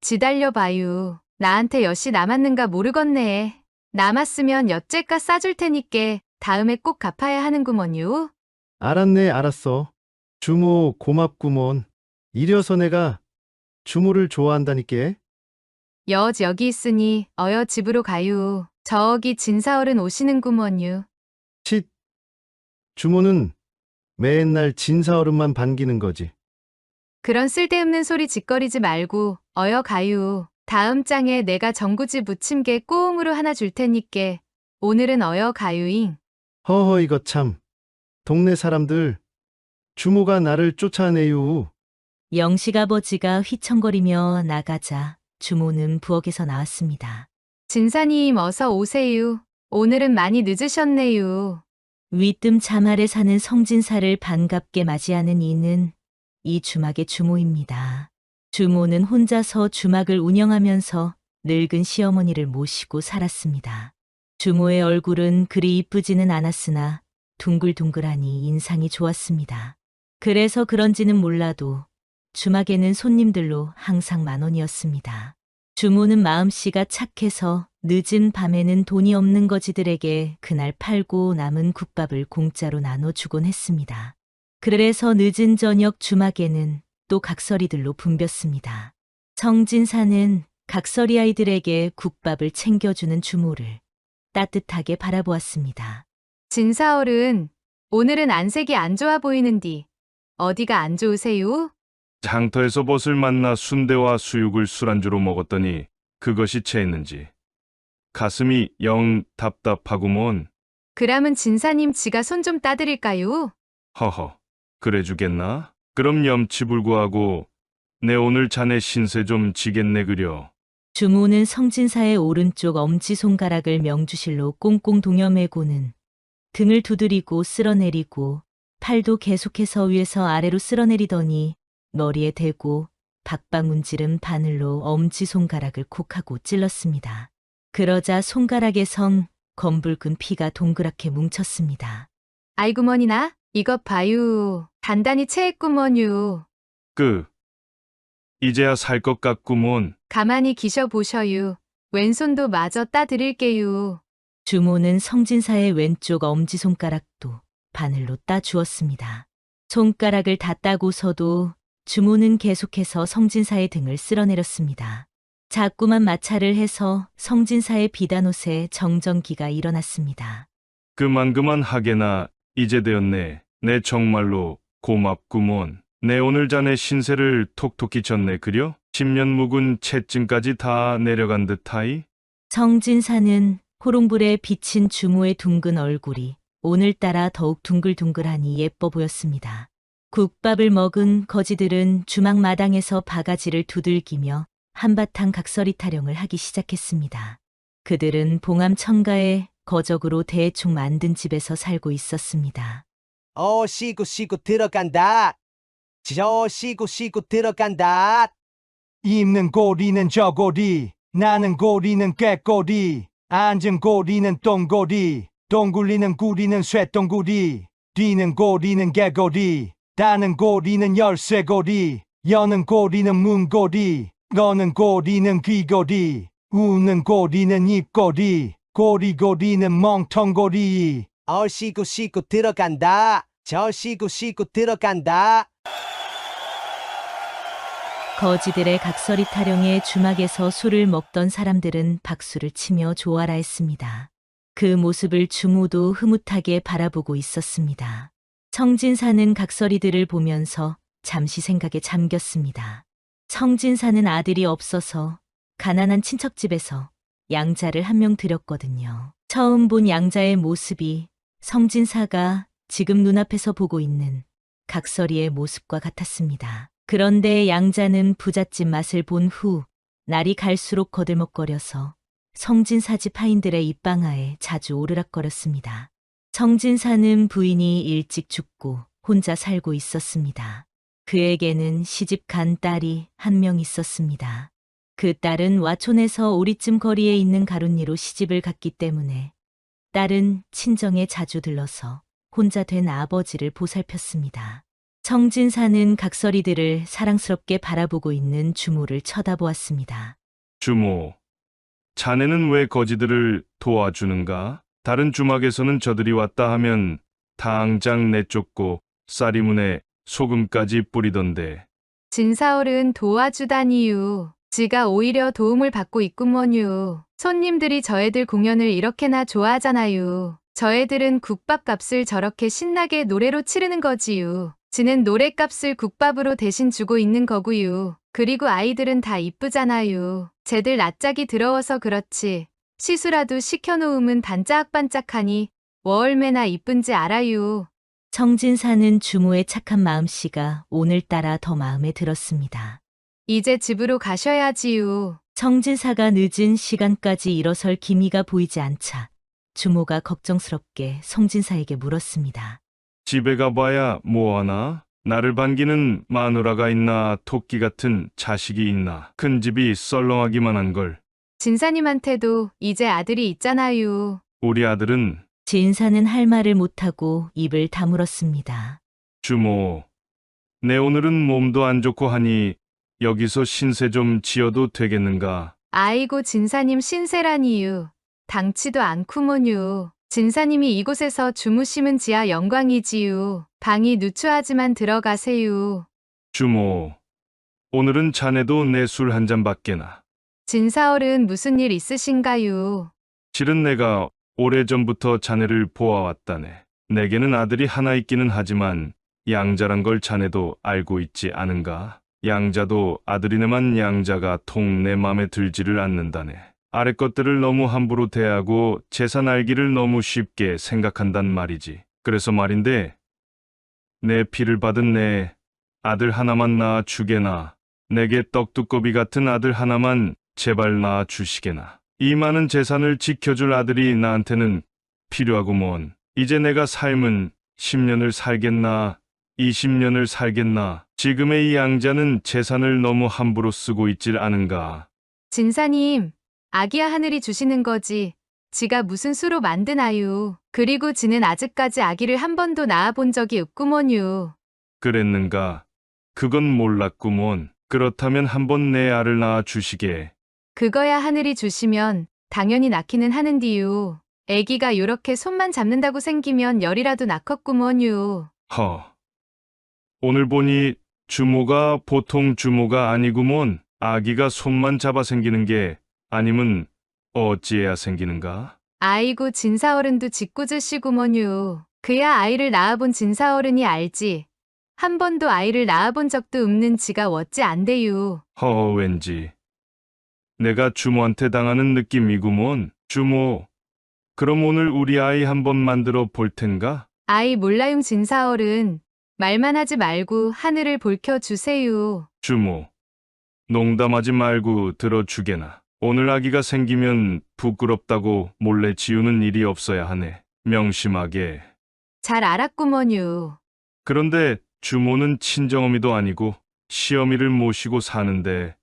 지달려봐요. 나한테 엿이 남았는가 모르겠네. 남았으면 엿째가 싸줄 테니께 다음에 꼭 갚아야 하는구먼요. 알았네 알았어. 주모 고맙구먼. 이려서 내가 주모를 좋아한다니께. 엿 여기 있으니 어여 집으로 가요. 저기 진사어른 오시는구먼유. 칫. 주모는 맨날 진사어른만 반기는 거지. 그런 쓸데없는 소리 짓거리지 말고 어여 가요. 다음 장에 내가 전구지 무침개 꼬웅으로 하나 줄 테니께 오늘은 어여 가요잉. 허허 이거 참. 동네 사람들 주모가 나를 쫓아내요. 영식 아버지가 휘청거리며 나가자 주모는 부엌에서 나왔습니다. 진사님 어서 오세요. 오늘은 많이 늦으셨네요. 윗뜸 참 아래 사는 성진사를 반갑게 맞이하는 이는 이 주막의 주모입니다. 주모는 혼자서 주막을 운영하면서 늙은 시어머니를 모시고 살았습니다. 주모의 얼굴은 그리 이쁘지는 않았으나 둥글둥글하니 인상이 좋았습니다. 그래서 그런지는 몰라도 주막에는 손님들로 항상 만원이었습니다. 주모는 마음씨가 착해서 늦은 밤에는 돈이 없는 거지들에게 그날 팔고 남은 국밥을 공짜로 나눠주곤 했습니다. 그래서 늦은 저녁 주막에는 또 각설이들로 붐볐습니다. 성진사는 각설이 아이들에게 국밥을 챙겨주는 주모를 따뜻하게 바라보았습니다. 진사어른, 오늘은 안색이 안 좋아 보이는디 어디가 안 좋으세요? 장터에서 벗을 만나 순대와 수육을 술안주로 먹었더니 그것이 체했는지 가슴이 영 답답하구먼. 그러면 진사님 지가 손 좀 따드릴까요? 허허, 그래 주겠나? 그럼 염치불구하고 내 오늘 자네 신세 좀 지겠네 그려. 주모는 성진사의 오른쪽 엄지손가락을 명주실로 꽁꽁 동여매고는 등을 두드리고 쓸어내리고 팔도 계속해서 위에서 아래로 쓸어내리더니 머리에 대고 박방문지른 바늘로 엄지손가락을 콕하고 찔렀습니다. 그러자 손가락에선 검붉은 피가 동그랗게 뭉쳤습니다. 아이구머니나 이것 봐요. 단단히 체했구먼요. 이제야 살 것 같구먼. 가만히 기셔보셔요. 왼손도 마저 따드릴게요. 주모는 성진사의 왼쪽 엄지손가락도 바늘로 따주었습니다. 손가락을 다 따고서도 주모는 계속해서 성진사의 등을 쓸어내렸습니다. 자꾸만 마찰을 해서 성진사의 비단옷에 정전기가 일어났습니다. 그만 하게나 이제 되었네. 내 정말로 고맙구먼. 내 오늘 자네 신세를 톡톡히 졌네 그려? 10년 묵은 채증까지 다 내려간 듯하이? 성진사는 호롱불에 비친 주모의 둥근 얼굴이 오늘따라 더욱 둥글둥글하니 예뻐 보였습니다. 국밥을 먹은 거지들은 주막 마당에서 바가지를 두들기며 한바탕 각설이 타령을 하기 시작했습니다. 그들은 봉암 첨가에 거적으로 대충 만든 집에서 살고 있었습니다. 쉬고 들어간다. 쉬고 들어간다. 입는 고리는 저고리, 나는 고리는 꾀꼬리, 앉은 고리는 똥고리, 똥굴리는 구리는 쇠똥구리, 뛰는 고리는 개고리, 따는 고리는 열쇠고리, 여는 고리는 문고리, 거는 고리는 귀고리, 우는 고리는 입고리, 고리고리는 멍텅고리. 쉬고 들어간다. 쉬고 들어간다. 거지들의 각설이 타령에 주막에서 술을 먹던 사람들은 박수를 치며 조아라 했습니다. 그 모습을 주모도 흐뭇하게 바라보고 있었습니다. 성진사는 각설이들을 보면서 잠시 생각에 잠겼습니다. 성진사는 아들이 없어서 가난한 친척집에서 양자를 한 명 들였거든요. 처음 본 양자의 모습이 성진사가 지금 눈앞에서 보고 있는 각설이의 모습과 같았습니다. 그런데 양자는 부잣집 맛을 본 후 날이 갈수록 거들먹거려서 성진사 집 하인들의 입방아에 자주 오르락거렸습니다. 성진사는 부인이 일찍 죽고 혼자 살고 있었습니다. 그에게는 시집간 딸이 한 명 있었습니다. 그 딸은 와촌에서 오리쯤 거리에 있는 가론리로 시집을 갔기 때문에 딸은 친정에 자주 들러서 혼자 된 아버지를 보살폈습니다. 성진사는 각설이들을 사랑스럽게 바라보고 있는 주모를 쳐다보았습니다. 주모, 자네는 왜 거지들을 도와주는가? 다른 주막에서는 저들이 왔다 하면 당장 내쫓고 쌀이문에 소금까지 뿌리던데. 진사얼은 도와주다니요. 지가 오히려 도움을 받고 있구먼요. 손님들이 저애들 공연을 이렇게나 좋아하잖아요. 저애들은 국밥값을 저렇게 신나게 노래로 치르는 거지요. 지는 노래값을 국밥으로 대신 주고 있는 거구요. 그리고 아이들은 다 이쁘잖아요. 쟤들 낯짝이 더러워서 그렇지. 시수라도 시켜놓으면 반짝반짝하니 월매나 이쁜지 알아요. 성진사는 주모의 착한 마음씨가 오늘따라 더 마음에 들었습니다. 이제 집으로 가셔야지요. 성진사가 늦은 시간까지 일어설 기미가 보이지 않자 주모가 걱정스럽게 성진사에게 물었습니다. 집에 가봐야 뭐하나? 나를 반기는 마누라가 있나 토끼 같은 자식이 있나? 큰 집이 썰렁하기만 한걸. 진사님한테도 이제 아들이 있잖아요. 우리 아들은 진사는 할 말을 못하고 입을 다물었습니다. 주모, 내 오늘은 몸도 안 좋고 하니 여기서 신세 좀 지어도 되겠는가? 아이고 진사님 신세라니요. 당치도 않구먼요. 진사님이 이곳에서 주무시면 지하 영광이지요. 방이 누추하지만 들어가세요. 주모, 오늘은 자네도 내 술 한 잔밖에나. 진사얼은 무슨 일 있으신가요? 실은 내가 오래전부터 자네를 보아왔다네. 내게는 아들이 하나 있기는 하지만 양자란 걸 자네도 알고 있지 않은가? 양자도 아들이네만 양자가 통 내 맘에 들지를 않는다네. 아래 것들을 너무 함부로 대하고 재산 알기를 너무 쉽게 생각한단 말이지. 그래서 말인데 내 피를 받은 내 아들 하나만 낳아 주게나. 내게 떡두꺼비 같은 아들 하나만 제발 낳아 주시게나. 이 많은 재산을 지켜줄 아들이 나한테는 필요하구먼. 이제 내가 삶은 10년을 살겠나 20년을 살겠나. 지금의 이 양자는 재산을 너무 함부로 쓰고 있질 않은가. 진사님, 아기야 하늘이 주시는 거지. 지가 무슨 수로 만드나요. 그리고 지는 아직까지 아기를 한 번도 낳아본 적이 없구먼요. 그랬는가? 그건 몰랐구먼. 그렇다면 한번 내 알을 낳아 주시게. 그거야 하늘이 주시면 당연히 낳기는 하는디요. 애기가 요렇게 손만 잡는다고 생기면 열이라도 낳겠구먼요. 오늘 보니 주모가 보통 주모가 아니구먼. 아기가 손만 잡아 생기는 게 아니면 어찌해야 생기는가? 아이고 진사어른도 짓궂으시구먼요. 그야 아이를 낳아본 진사어른이 알지. 한 번도 아이를 낳아본 적도 없는 지가 어찌 안 돼요. 왠지 내가 주모한테 당하는 느낌이구먼. 주모, 그럼 오늘 우리 아이 한번 만들어 볼 텐가? 아이 몰라용 진사어른. 말만 하지 말고 하늘을 볼켜주세요. 주모, 농담하지 말고 들어주게나. 오늘 아기가 생기면 부끄럽다고 몰래 지우는 일이 없어야 하네. 명심하게. 잘 알았구먼요. 그런데 주모는 친정어미도 아니고 시어미를 모시고 사는데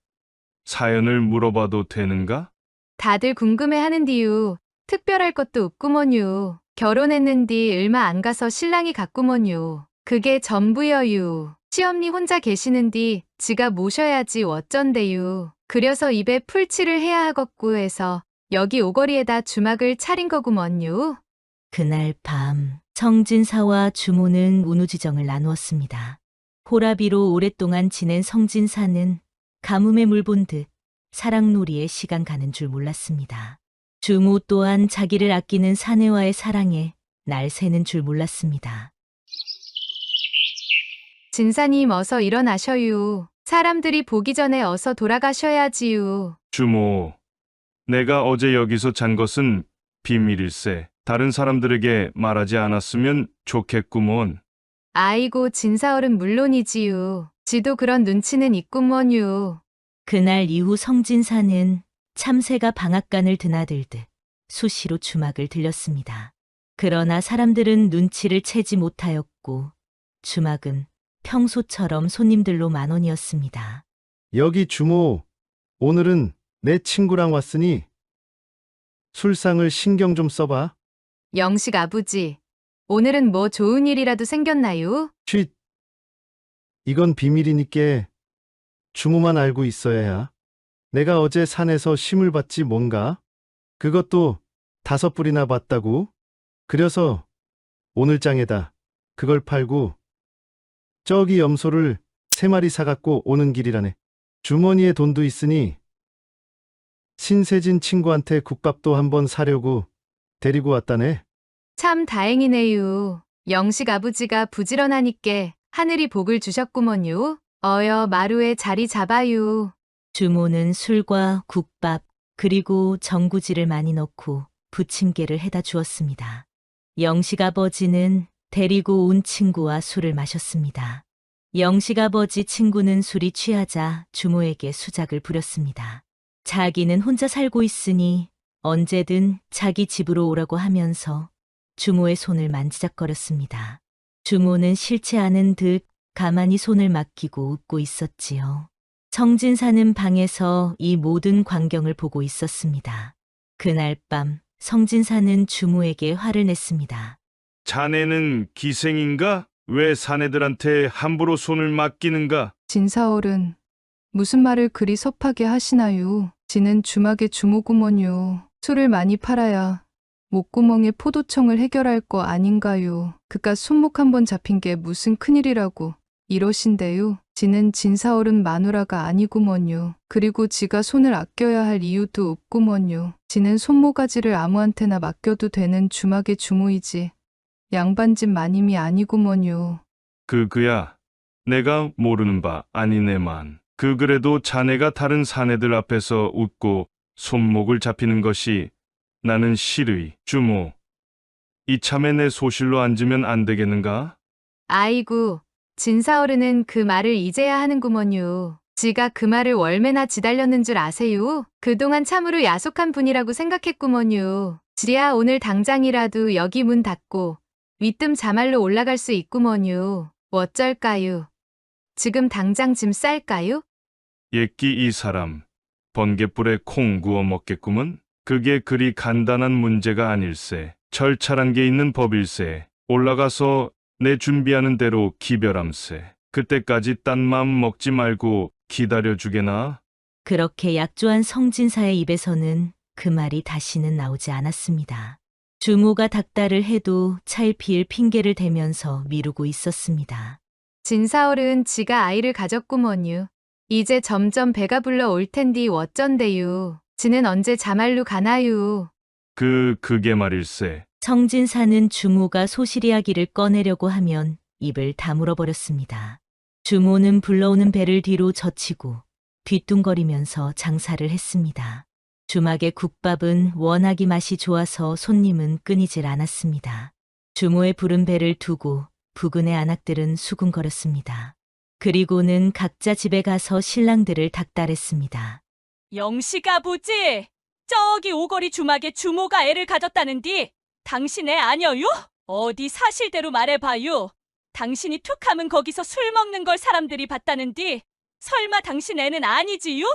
사연을 물어봐도 되는가? 다들 궁금해하는디요. 특별할 것도 없구먼요. 결혼했는디 얼마 안 가서 신랑이 갔구먼요. 그게 전부여유. 시엄니 혼자 계시는디 지가 모셔야지 어쩐대유. 그려서 입에 풀칠을 해야 하겠고 해서 여기 오거리에다 주막을 차린 거구먼요. 그날 밤 성진사와 주모는 운우지정을 나누었습니다. 호라비로 오랫동안 지낸 성진사는 가뭄에 물 본 듯 사랑놀이에 시간 가는 줄 몰랐습니다. 주모 또한 자기를 아끼는 사내와의 사랑에 날 새는 줄 몰랐습니다. 진사님 어서 일어나셔요. 사람들이 보기 전에 어서 돌아가셔야지요. 주모, 내가 어제 여기서 잔 것은 비밀일세. 다른 사람들에게 말하지 않았으면 좋겠구먼. 아이고 진사어른 물론이지요. 지도 그런 눈치는 있구먼요. 그날 이후 성진사는 참새가 방앗간을 드나들듯 수시로 주막을 들렸습니다. 그러나 사람들은 눈치를 채지 못하였고 주막은 평소처럼 손님들로 만원이었습니다. 여기 주모, 오늘은 내 친구랑 왔으니 술상을 신경 좀 써봐. 영식 아버지, 오늘은 뭐 좋은 일이라도 생겼나요? 쉿. 이건 비밀이니께 주모만 알고 있어야 해. 내가 어제 산에서 심을 봤지 뭔가? 그것도 5뿌리나 봤다고? 그래서 오늘 장에다 그걸 팔고 저기 염소를 3마리 사갖고 오는 길이라네. 주머니에 돈도 있으니 신세진 친구한테 국밥도 한번 사려고 데리고 왔다네. 참 다행이네요. 영식 아버지가 부지런하니께 하늘이 복을 주셨구먼요. 어여 마루에 자리 잡아요. 주모는 술과 국밥 그리고 전구지를 많이 넣고 부침개를 해다 주었습니다. 영식 아버지는 데리고 온 친구와 술을 마셨습니다. 영식 아버지 친구는 술이 취하자 주모에게 수작을 부렸습니다. 자기는 혼자 살고 있으니 언제든 자기 집으로 오라고 하면서 주모의 손을 만지작거렸습니다. 주모는 싫지 않은 듯 가만히 손을 맡기고 웃고 있었지요. 성진사는 방에서 이 모든 광경을 보고 있었습니다. 그날 밤 성진사는 주모에게 화를 냈습니다. 자네는 기생인가? 왜 사내들한테 함부로 손을 맡기는가? 진사어른, 무슨 말을 그리 섭하게 하시나요? 지는 주막의 주모구먼요. 술을 많이 팔아야 목구멍에 포도청을 해결할 거 아닌가요? 그깟 손목 한번 잡힌 게 무슨 큰일이라고 이러신데요. 지는 진사어른 마누라가 아니구먼요. 그리고 지가 손을 아껴야 할 이유도 없구먼요. 지는 손모가지를 아무한테나 맡겨도 되는 주막의 주모이지 양반집 마님이 아니구먼요. 그야 내가 모르는 바 아니네만. 그래도 자네가 다른 사내들 앞에서 웃고 손목을 잡히는 것이 나는 싫으이. 주모, 이참에 내 소실로 앉으면 안 되겠는가? 아이고, 진사어른은 그 말을 이제야 하는구먼요. 지가 그 말을 월매나 지달렸는 줄 아세요? 그동안 참으로 야속한 분이라고 생각했구먼요. 지야 오늘 당장이라도 여기 문 닫고 윗뜸 자말로 올라갈 수 있구먼요. 어쩔까요? 지금 당장 짐 쌀까요? 옛기 이 사람 번갯불에 콩 구워 먹겠구먼. 그게 그리 간단한 문제가 아닐세. 절차란 게 있는 법일세. 올라가서 내 준비하는 대로 기별함세. 그때까지 딴 마음 먹지 말고 기다려주게나. 그렇게 약조한 성진사의 입에서는 그 말이 다시는 나오지 않았습니다. 주모가 닥달을 해도 차일피일 핑계를 대면서 미루고 있었습니다. 진사어른 지가 아이를 가졌구먼요. 이제 점점 배가 불러 올 텐디 어쩐대유. 지는 언제 자말로 가나유. 그게 말일세. 성진사는 주모가 소실 이야기를 꺼내려고 하면 입을 다물어 버렸습니다. 주모는 불러오는 배를 뒤로 젖히고 뒤뚱거리면서 장사를 했습니다. 주막의 국밥은 워낙이 맛이 좋아서 손님은 끊이질 않았습니다. 주모의 부른 배를 두고 부근의 안악들은 수군거렸습니다. 그리고는 각자 집에 가서 신랑들을 닥달했습니다. 영식아 보지. 저기 오거리 주막에 주모가 애를 가졌다는디 당신 애 아니여유? 어디 사실대로 말해봐요. 당신이 툭하면 거기서 술 먹는 걸 사람들이 봤다는디 설마 당신 애는 아니지요?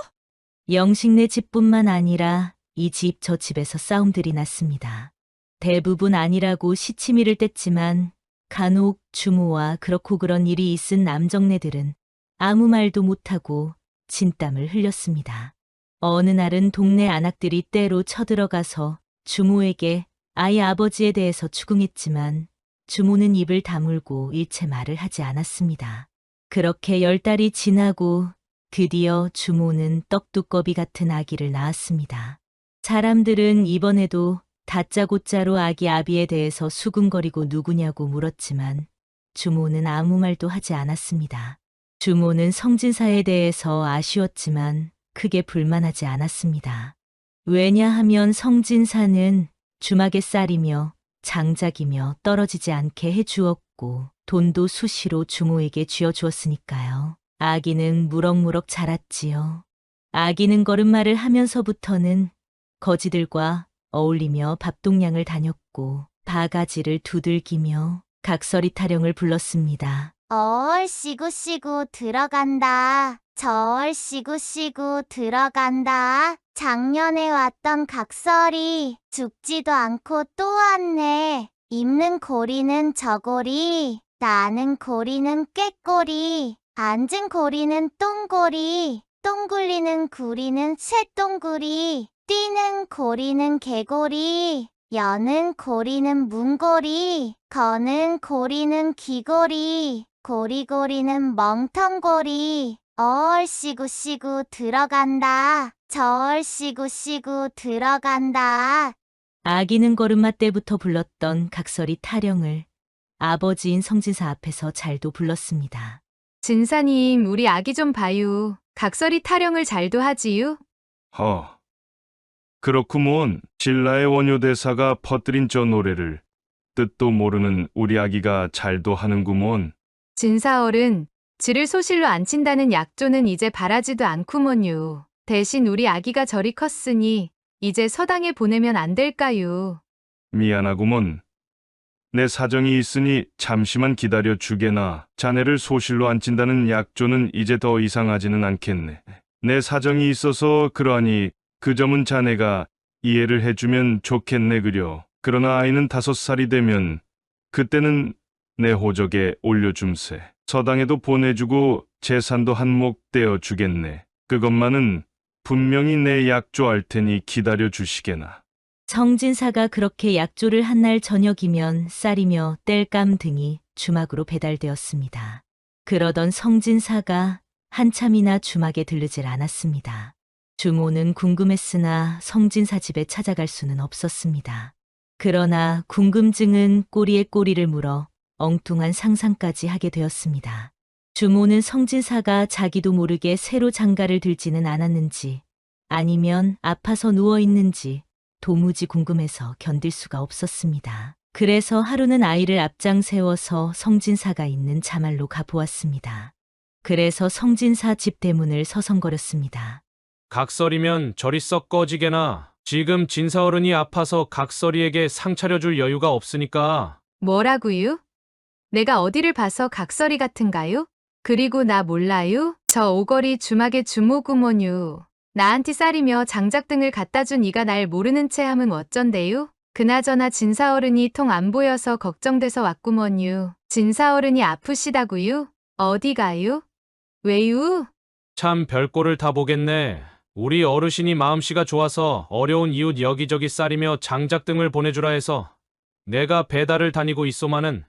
영식네 집뿐만 아니라 이 집 저 집에서 싸움들이 났습니다. 대부분 아니라고 시치미를 뗐지만 간혹 주모와 그렇고 그런 일이 있은 남정네들은 아무 말도 못하고 진땀을 흘렸습니다. 어느 날은 동네 안악들이 때로 쳐들어가서 주모에게 아이 아버지에 대해서 추궁했지만 주모는 입을 다물고 일체 말을 하지 않았습니다. 그렇게 10달이 지나고 드디어 주모는 떡두꺼비 같은 아기를 낳았습니다. 사람들은 이번에도 다짜고짜로 아기 아비에 대해서 수군거리고 누구냐고 물었지만 주모는 아무 말도 하지 않았습니다. 주모는 성진사에 대해서 아쉬웠지만 크게 불만하지 않았습니다. 왜냐하면 성진사는 주막의 쌀이며 장작이며 떨어지지 않게 해주었고 돈도 수시로 주모에게 쥐어주었으니까요. 아기는 무럭무럭 자랐지요. 아기는 걸음마를 하면서부터는 거지들과 어울리며 밥동량을 다녔고 바가지를 두들기며 각설이 타령을 불렀습니다. 시구시구 들어간다. 시구시구 들어간다. 작년에 왔던 각설이 죽지도 않고 또 왔네. 입는 고리는 저고리, 나는 고리는 꾀꼬리, 앉은 고리는 똥고리, 똥 굴리는 구리는 쇠똥구리, 뛰는 고리는 개고리, 여는 고리는 문고리, 거는 고리는 귀고리, 고리고리는 멍텅고리. 시구시구 들어간다. 시구시구 들어간다. 아기는 걸음마 때부터 불렀던 각설이 타령을 아버지인 성진사 앞에서 잘도 불렀습니다. 진사님, 우리 아기 좀 봐요. 각설이 타령을 잘도 하지요. 그렇구먼. 신라의 원효대사가 퍼뜨린 저 노래를 뜻도 모르는 우리 아기가 잘도 하는구먼. 진사어른, 지를 소실로 안 친다는 약조는 이제 바라지도 않구먼요. 대신 우리 아기가 저리 컸으니 이제 서당에 보내면 안 될까요? 미안하구먼. 내 사정이 있으니 잠시만 기다려 주게나. 자네를 소실로 안 친다는 약조는 이제 더 이상하지는 않겠네. 내 사정이 있어서 그러하니 그 점은 자네가 이해를 해주면 좋겠네 그려. 그러나 아이는 5살이 되면 그때는 내 호적에 올려줌세. 서당에도 보내주고 재산도 한몫 떼어 주겠네. 그것만은 분명히 내 약조할 테니 기다려 주시게나. 성진사가 그렇게 약조를 한 날 저녁이면 쌀이며 땔감 등이 주막으로 배달되었습니다. 그러던 성진사가 한참이나 주막에 들르질 않았습니다. 주모는 궁금했으나 성진사 집에 찾아갈 수는 없었습니다. 그러나 궁금증은 꼬리에 꼬리를 물어 엉뚱한 상상까지 하게 되었습니다. 주모는 성진사가 자기도 모르게 새로 장가를 들지는 않았는지 아니면 아파서 누워있는지 도무지 궁금해서 견딜 수가 없었습니다. 그래서 하루는 아이를 앞장 세워서 성진사가 있는 자말로 가보았습니다. 그래서 성진사 집 대문을 서성거렸습니다. 각설이면 저리 썩 꺼지게나. 지금 진사어른이 아파서 각설이에게 상 차려줄 여유가 없으니까. 뭐라고요? 내가 어디를 봐서 각설이 같은가요? 그리고 나 몰라요? 저 오거리 주막의 주모구먼요. 나한테 쌀이며 장작 등을 갖다 준 이가 날 모르는 채 하면 어쩐대요? 그나저나 진사어른이 통 안 보여서 걱정돼서 왔구먼요. 진사어른이 아프시다고요? 어디 가요? 왜요? 참 별꼴을 다 보겠네. 우리 어르신이 마음씨가 좋아서 어려운 이웃 여기저기 쌀이며 장작 등을 보내주라 해서 내가 배달을 다니고 있소마는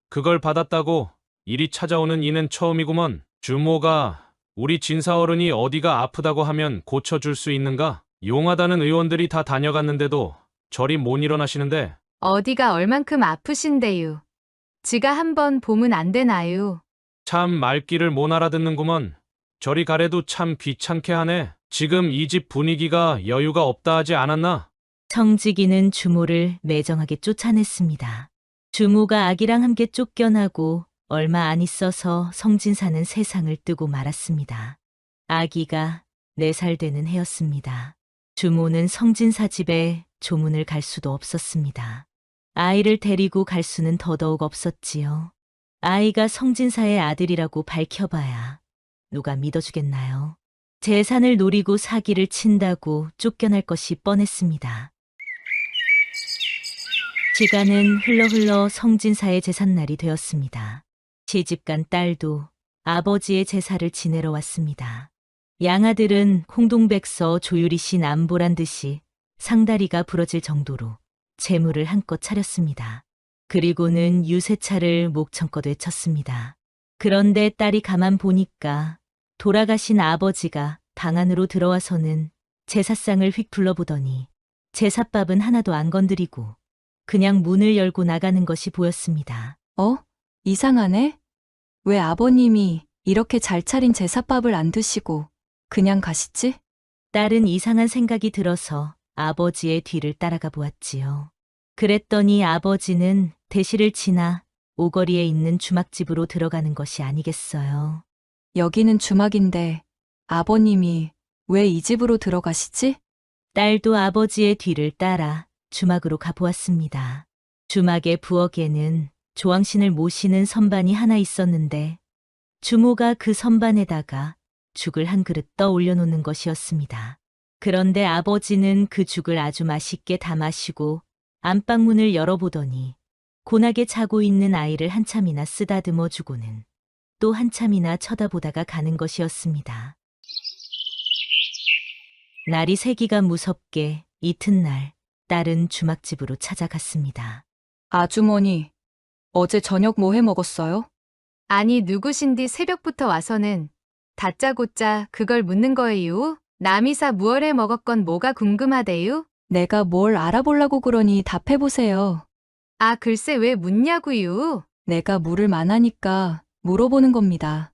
그걸 받았다고 이리 찾아오는 이는 처음이구먼. 주모가 우리 진사어른이 어디가 아프다고 하면 고쳐줄 수 있는가? 용하다는 의원들이 다 다녀갔는데도 저리 못 일어나시는데 어디가 얼만큼 아프신데요. 지가 한번 보면 안 되나요? 참 말귀를 못 알아듣는구먼. 저리 가래도 참 귀찮게 하네. 지금 이 집 분위기가 여유가 없다 하지 않았나? 청지기는 주모를 매정하게 쫓아냈습니다. 주모가 아기랑 함께 쫓겨나고 얼마 안 있어서 성진사는 세상을 뜨고 말았습니다. 아기가 4살 되는 해였습니다. 주모는 성진사 집에 조문을 갈 수도 없었습니다. 아이를 데리고 갈 수는 더더욱 없었지요. 아이가 성진사의 아들이라고 밝혀봐야 누가 믿어주겠나요? 재산을 노리고 사기를 친다고 쫓겨날 것이 뻔했습니다. 시간은 흘러 성진사의 제삿날이 되었습니다. 시집간 딸도 아버지의 제사를 지내러 왔습니다. 양아들은 홍동백서 조유리 씨 남보란 듯이 상다리가 부러질 정도로 재물을 한껏 차렸습니다. 그리고는 유세차를 목청껏 외쳤습니다. 그런데 딸이 가만 보니까 돌아가신 아버지가 방 안으로 들어와서는 제사상을 휙 둘러보더니 제사밥은 하나도 안 건드리고 그냥 문을 열고 나가는 것이 보였습니다. 이상하네? 왜 아버님이 이렇게 잘 차린 제사밥을 안 드시고 그냥 가시지? 딸은 이상한 생각이 들어서 아버지의 뒤를 따라가 보았지요. 그랬더니 아버지는 대시를 지나 오거리에 있는 주막집으로 들어가는 것이 아니겠어요. 여기는 주막인데 아버님이 왜 이 집으로 들어가시지? 딸도 아버지의 뒤를 따라 주막으로 가보았습니다. 주막의 부엌에는 조왕신을 모시는 선반이 하나 있었는데 주모가 그 선반에다가 죽을 한 그릇 떠 올려놓는 것이었습니다. 그런데 아버지는 그 죽을 아주 맛있게 다 마시고 안방문을 열어보더니 고나게 자고 있는 아이를 한참이나 쓰다듬어 주고는 또 한참이나 쳐다보다가 가는 것이었습니다. 날이 새기가 무섭게 이튿날 딸은 주막집으로 찾아갔습니다. 아주머니, 어제 저녁 뭐 해 먹었어요? 아니 누구신디 새벽부터 와서는 다짜고짜 그걸 묻는 거예요? 남이사 무얼 해 먹었건 뭐가 궁금하대요? 내가 뭘 알아보려고 그러니 답해보세요. 아 글쎄 왜 묻냐고요? 내가 물을 만하니까 물어보는 겁니다.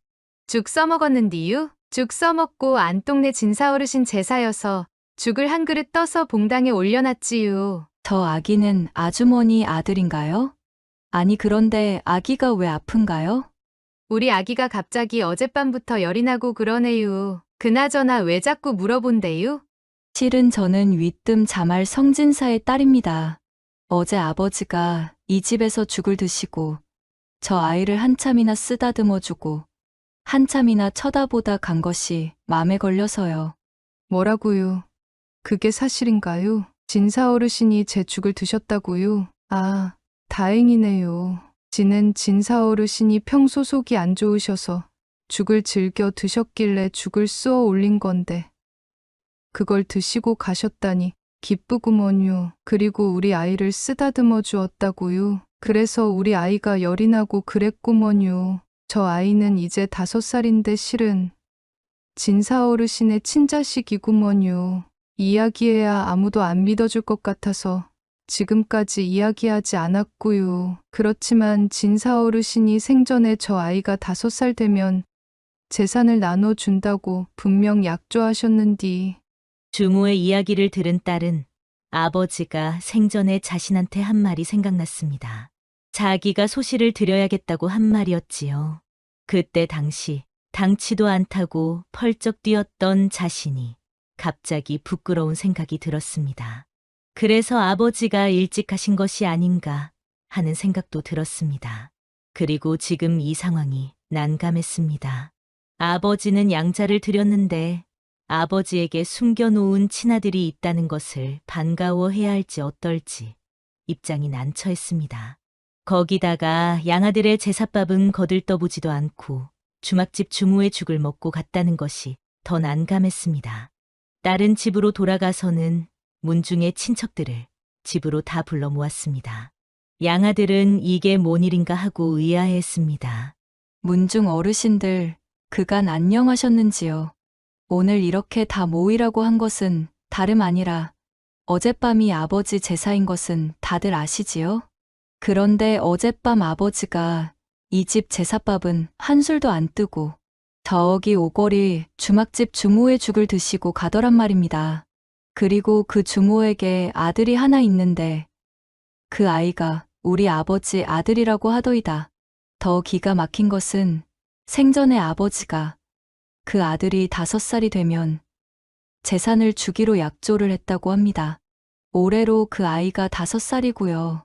죽 써먹었는디요? 죽 써먹고 안동네 진사어르신 제사여서 죽을 한 그릇 떠서 봉당에 올려놨지요. 저 아기는 아주머니 아들인가요? 아니 그런데 아기가 왜 아픈가요? 우리 아기가 갑자기 어젯밤부터 열이 나고 그러네요. 그나저나 왜 자꾸 물어본대요? 실은 저는 위뜸 자말 성진사의 딸입니다. 어제 아버지가 이 집에서 죽을 드시고 저 아이를 한참이나 쓰다듬어주고 한참이나 쳐다보다 간 것이 맘에 걸려서요. 뭐라고요? 그게 사실인가요? 진사어르신이 제 죽을 드셨다고요? 아, 다행이네요. 지는 진사어르신이 평소 속이 안 좋으셔서 죽을 즐겨 드셨길래 죽을 쏘어 올린 건데 그걸 드시고 가셨다니 기쁘구먼요. 그리고 우리 아이를 쓰다듬어 주었다고요. 그래서 우리 아이가 열이 나고 그랬구먼요. 저 아이는 이제 5살인데 실은 진사어르신의 친자식이구먼요. 이야기해야 아무도 안 믿어줄 것 같아서 지금까지 이야기하지 않았고요. 그렇지만 진사어르신이 생전에 저 아이가 5살 되면 재산을 나눠준다고 분명 약조하셨는디. 주모의 이야기를 들은 딸은 아버지가 생전에 자신한테 한 말이 생각났습니다. 자기가 소시를 드려야겠다고 한 말이었지요. 그때 당시 당치도 않다고 펄쩍 뛰었던 자신이 갑자기 부끄러운 생각이 들었습니다. 그래서 아버지가 일찍 가신 것이 아닌가 하는 생각도 들었습니다. 그리고 지금 이 상황이 난감했습니다. 아버지는 양자를 드렸는데 아버지에게 숨겨놓은 친아들이 있다는 것을 반가워해야 할지 어떨지 입장이 난처했습니다. 거기다가 양아들의 제삿밥은 거들떠보지도 않고 주막집 주모의 죽을 먹고 갔다는 것이 더 난감했습니다. 딸은 집으로 돌아가서는 문중의 친척들을 집으로 다 불러 모았습니다. 양아들은 이게 뭔 일인가 하고 의아해했습니다. 문중 어르신들 그간 안녕하셨는지요? 오늘 이렇게 다 모이라고 한 것은 다름 아니라 어젯밤이 아버지 제사인 것은 다들 아시지요? 그런데 어젯밤 아버지가 이 집 제사밥은 한술도 안 뜨고 저기 오거리 주막집 주모의 죽을 드시고 가더란 말입니다. 그리고 그 주모에게 아들이 하나 있는데 그 아이가 우리 아버지 아들이라고 하더이다. 더 기가 막힌 것은 생전에 아버지가 그 아들이 5살이 되면 재산을 주기로 약조를 했다고 합니다. 올해로 그 아이가 5살이고요.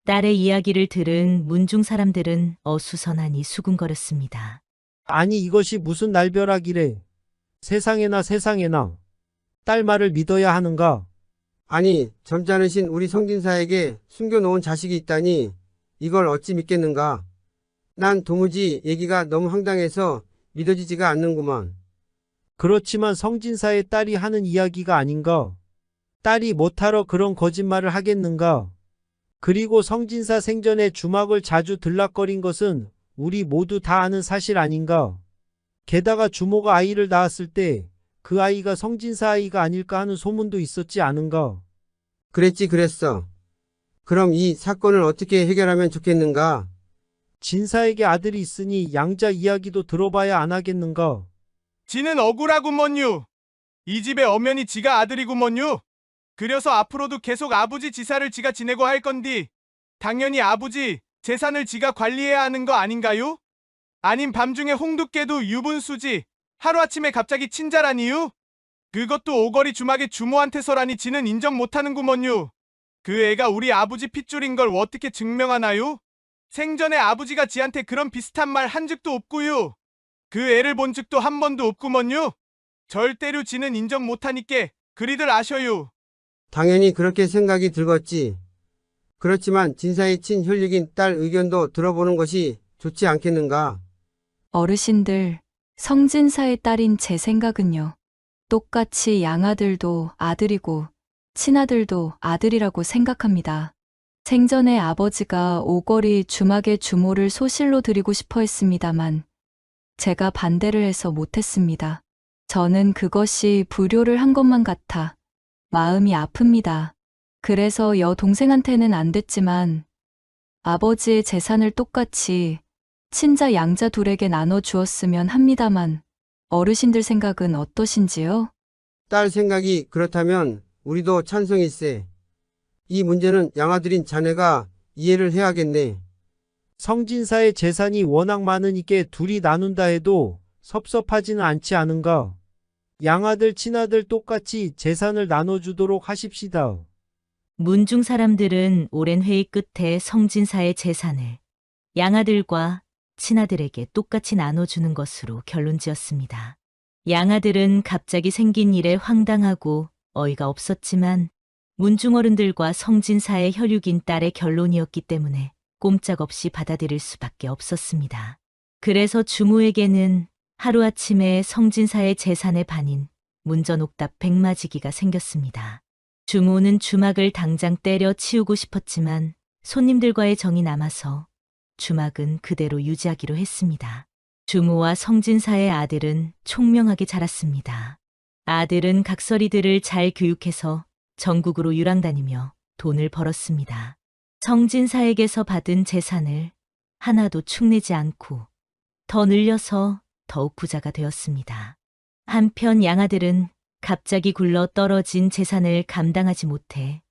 딸의 이야기를 들은 문중 사람들은 어수선하니 수군거렸습니다. 아니 이것이 무슨 날벼락이래. 세상에나 세상에나. 딸 말을 믿어야 하는가? 아니 점잖으신 우리 성진사에게 숨겨놓은 자식이 있다니 이걸 어찌 믿겠는가? 난 도무지 얘기가 너무 황당해서 믿어지지가 않는구만. 그렇지만 성진사의 딸이 하는 이야기가 아닌가? 딸이 못하러 그런 거짓말을 하겠는가? 그리고 성진사 생전에 주막을 자주 들락거린 것은 우리 모두 다 아는 사실 아닌가? 게다가 주모가 아이를 낳았을 때 그 아이가 성진사 아이가 아닐까 하는 소문도 있었지 않은가? 그랬지 그랬어. 그럼 이 사건을 어떻게 해결하면 좋겠는가? 진사에게 아들이 있으니 양자 이야기도 들어봐야 안 하겠는가? 지는 억울하구먼요. 이 집의 엄연히 지가 아들이구먼요. 그래서 앞으로도 계속 아버지 지사를 지가 지내고 할 건디 당연히 아버지 재산을 지가 관리해야 하는 거 아닌가요? 아님 밤중에 홍두깨도 유분수지 하루아침에 갑자기 친자라니요? 그것도 오거리 주막의 주모한테서라니 지는 인정 못하는구먼요. 그 애가 우리 아버지 핏줄인 걸 어떻게 증명하나요? 생전에 아버지가 지한테 그런 비슷한 말 한 적도 없고요. 그 애를 본 적도 한 번도 없구먼요. 절대로 지는 인정 못하니께 그리들 아셔요. 당연히 그렇게 생각이 들겠지. 그렇지만 진사의 친혈육인 딸 의견도 들어보는 것이 좋지 않겠는가? 어르신들, 성진사의 딸인 제 생각은요. 똑같이 양아들도 아들이고 친아들도 아들이라고 생각합니다. 생전에 아버지가 오거리 주막의 주모를 소실로 드리고 싶어 했습니다만 제가 반대를 해서 못했습니다. 저는 그것이 불효를 한 것만 같아 마음이 아픕니다. 그래서 여동생한테는 안 됐지만 아버지의 재산을 똑같이 친자 양자 둘에게 나눠 주었으면 합니다만 어르신들 생각은 어떠신지요? 딸 생각이 그렇다면 우리도 찬성일세. 이 문제는 양아들인 자네가 이해를 해야겠네. 성진사의 재산이 워낙 많으니까 둘이 나눈다 해도 섭섭하지는 않지 않은가? 양아들 친아들 똑같이 재산을 나눠주도록 하십시다. 문중 사람들은 오랜 회의 끝에 성진사의 재산을 양아들과 친아들에게 똑같이 나눠주는 것으로 결론지었습니다. 양아들은 갑자기 생긴 일에 황당하고 어이가 없었지만 문중 어른들과 성진사의 혈육인 딸의 결론이었기 때문에 꼼짝없이 받아들일 수밖에 없었습니다. 그래서 주모에게는 하루아침에 성진사의 재산의 반인 문전옥답 백마지기가 생겼습니다. 주모는 주막을 당장 때려 치우고 싶었지만 손님들과의 정이 남아서 주막은 그대로 유지하기로 했습니다. 주모와 성진사의 아들은 총명하게 자랐습니다. 아들은 각설이들을 잘 교육해서 전국으로 유랑다니며 돈을 벌었습니다. 성진사에게서 받은 재산을 하나도 축내지 않고 더 늘려서 더욱 부자가 되었습니다. 한편 양아들은 갑자기 굴러 떨어진 재산을 감당하지 못해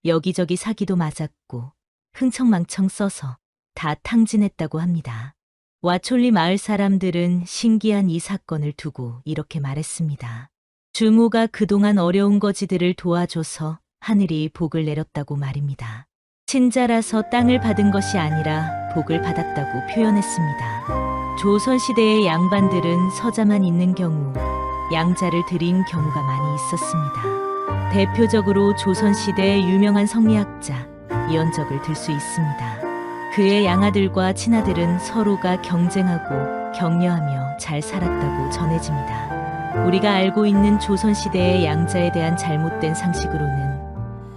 여기저기 사기도 맞았고 흥청망청 써서 다 탕진했다고 합니다. 와촐리 마을 사람들은 신기한 이 사건을 두고 이렇게 말했습니다. 주모가 그동안 어려운 거지들을 도와줘서 하늘이 복을 내렸다고 말입니다. 친자라서 땅을 받은 것이 아니라 복을 받았다고 표현했습니다. 조선시대의 양반들은 서자만 있는 경우 양자를 드린 경우가 많이 있었습니다. 대표적으로 조선시대의 유명한 성리학자 이연적을 들 수 있습니다. 그의 양아들과 친아들은 서로가 경쟁하고 격려하며 잘 살았다고 전해집니다. 우리가 알고 있는 조선시대의 양자에 대한 잘못된 상식으로는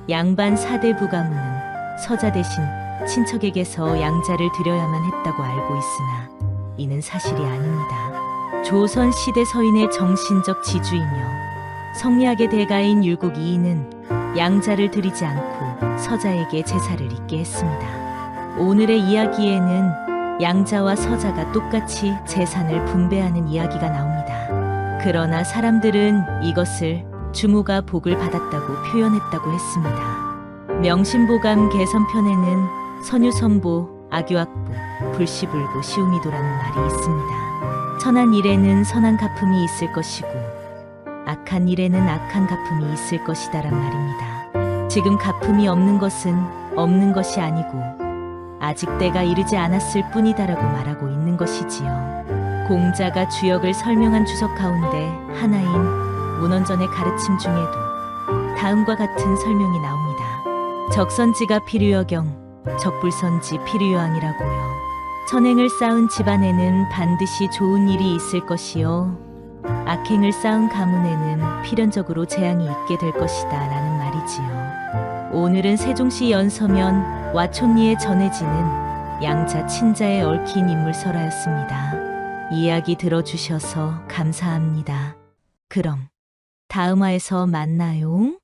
양반 사대부 가문은 서자 대신 친척에게서 양자를 드려야만 했다고 알고 있으나 이는 사실이 아닙니다. 조선 시대 서인의 정신적 지주이며 성리학의 대가인 율곡 이인은 양자를 드리지 않고 서자에게 제사를 잇게 했습니다. 오늘의 이야기에는 양자와 서자가 똑같이 재산을 분배하는 이야기가 나옵니다. 그러나 사람들은 이것을 주모가 복을 받았다고 표현했다고 했습니다. 명심보감 개선편에는 선유선보, 악유악보, 불시불보, 시우미도라는 말이 있습니다. 선한 일에는 선한 갚음이 있을 것이고 악한 일에는 악한 갚음이 있을 것이다란 말입니다. 지금 갚음이 없는 것은 없는 것이 아니고 아직 때가 이르지 않았을 뿐이다라고 말하고 있는 것이지요. 공자가 주역을 설명한 주석 가운데 하나인 문헌전의 가르침 중에도 다음과 같은 설명이 나옵니다. 적선지가 필유여경, 적불선지 필유여왕이라고요. 선행을 쌓은 집안에는 반드시 좋은 일이 있을 것이요. 악행을 쌓은 가문에는 필연적으로 재앙이 있게 될 것이다 라는 말이지요. 오늘은 세종시 연서면 와촌리에 전해지는 양자 친자에 얽힌 인물설화였습니다. 이야기 들어주셔서 감사합니다. 그럼 다음 화에서 만나요.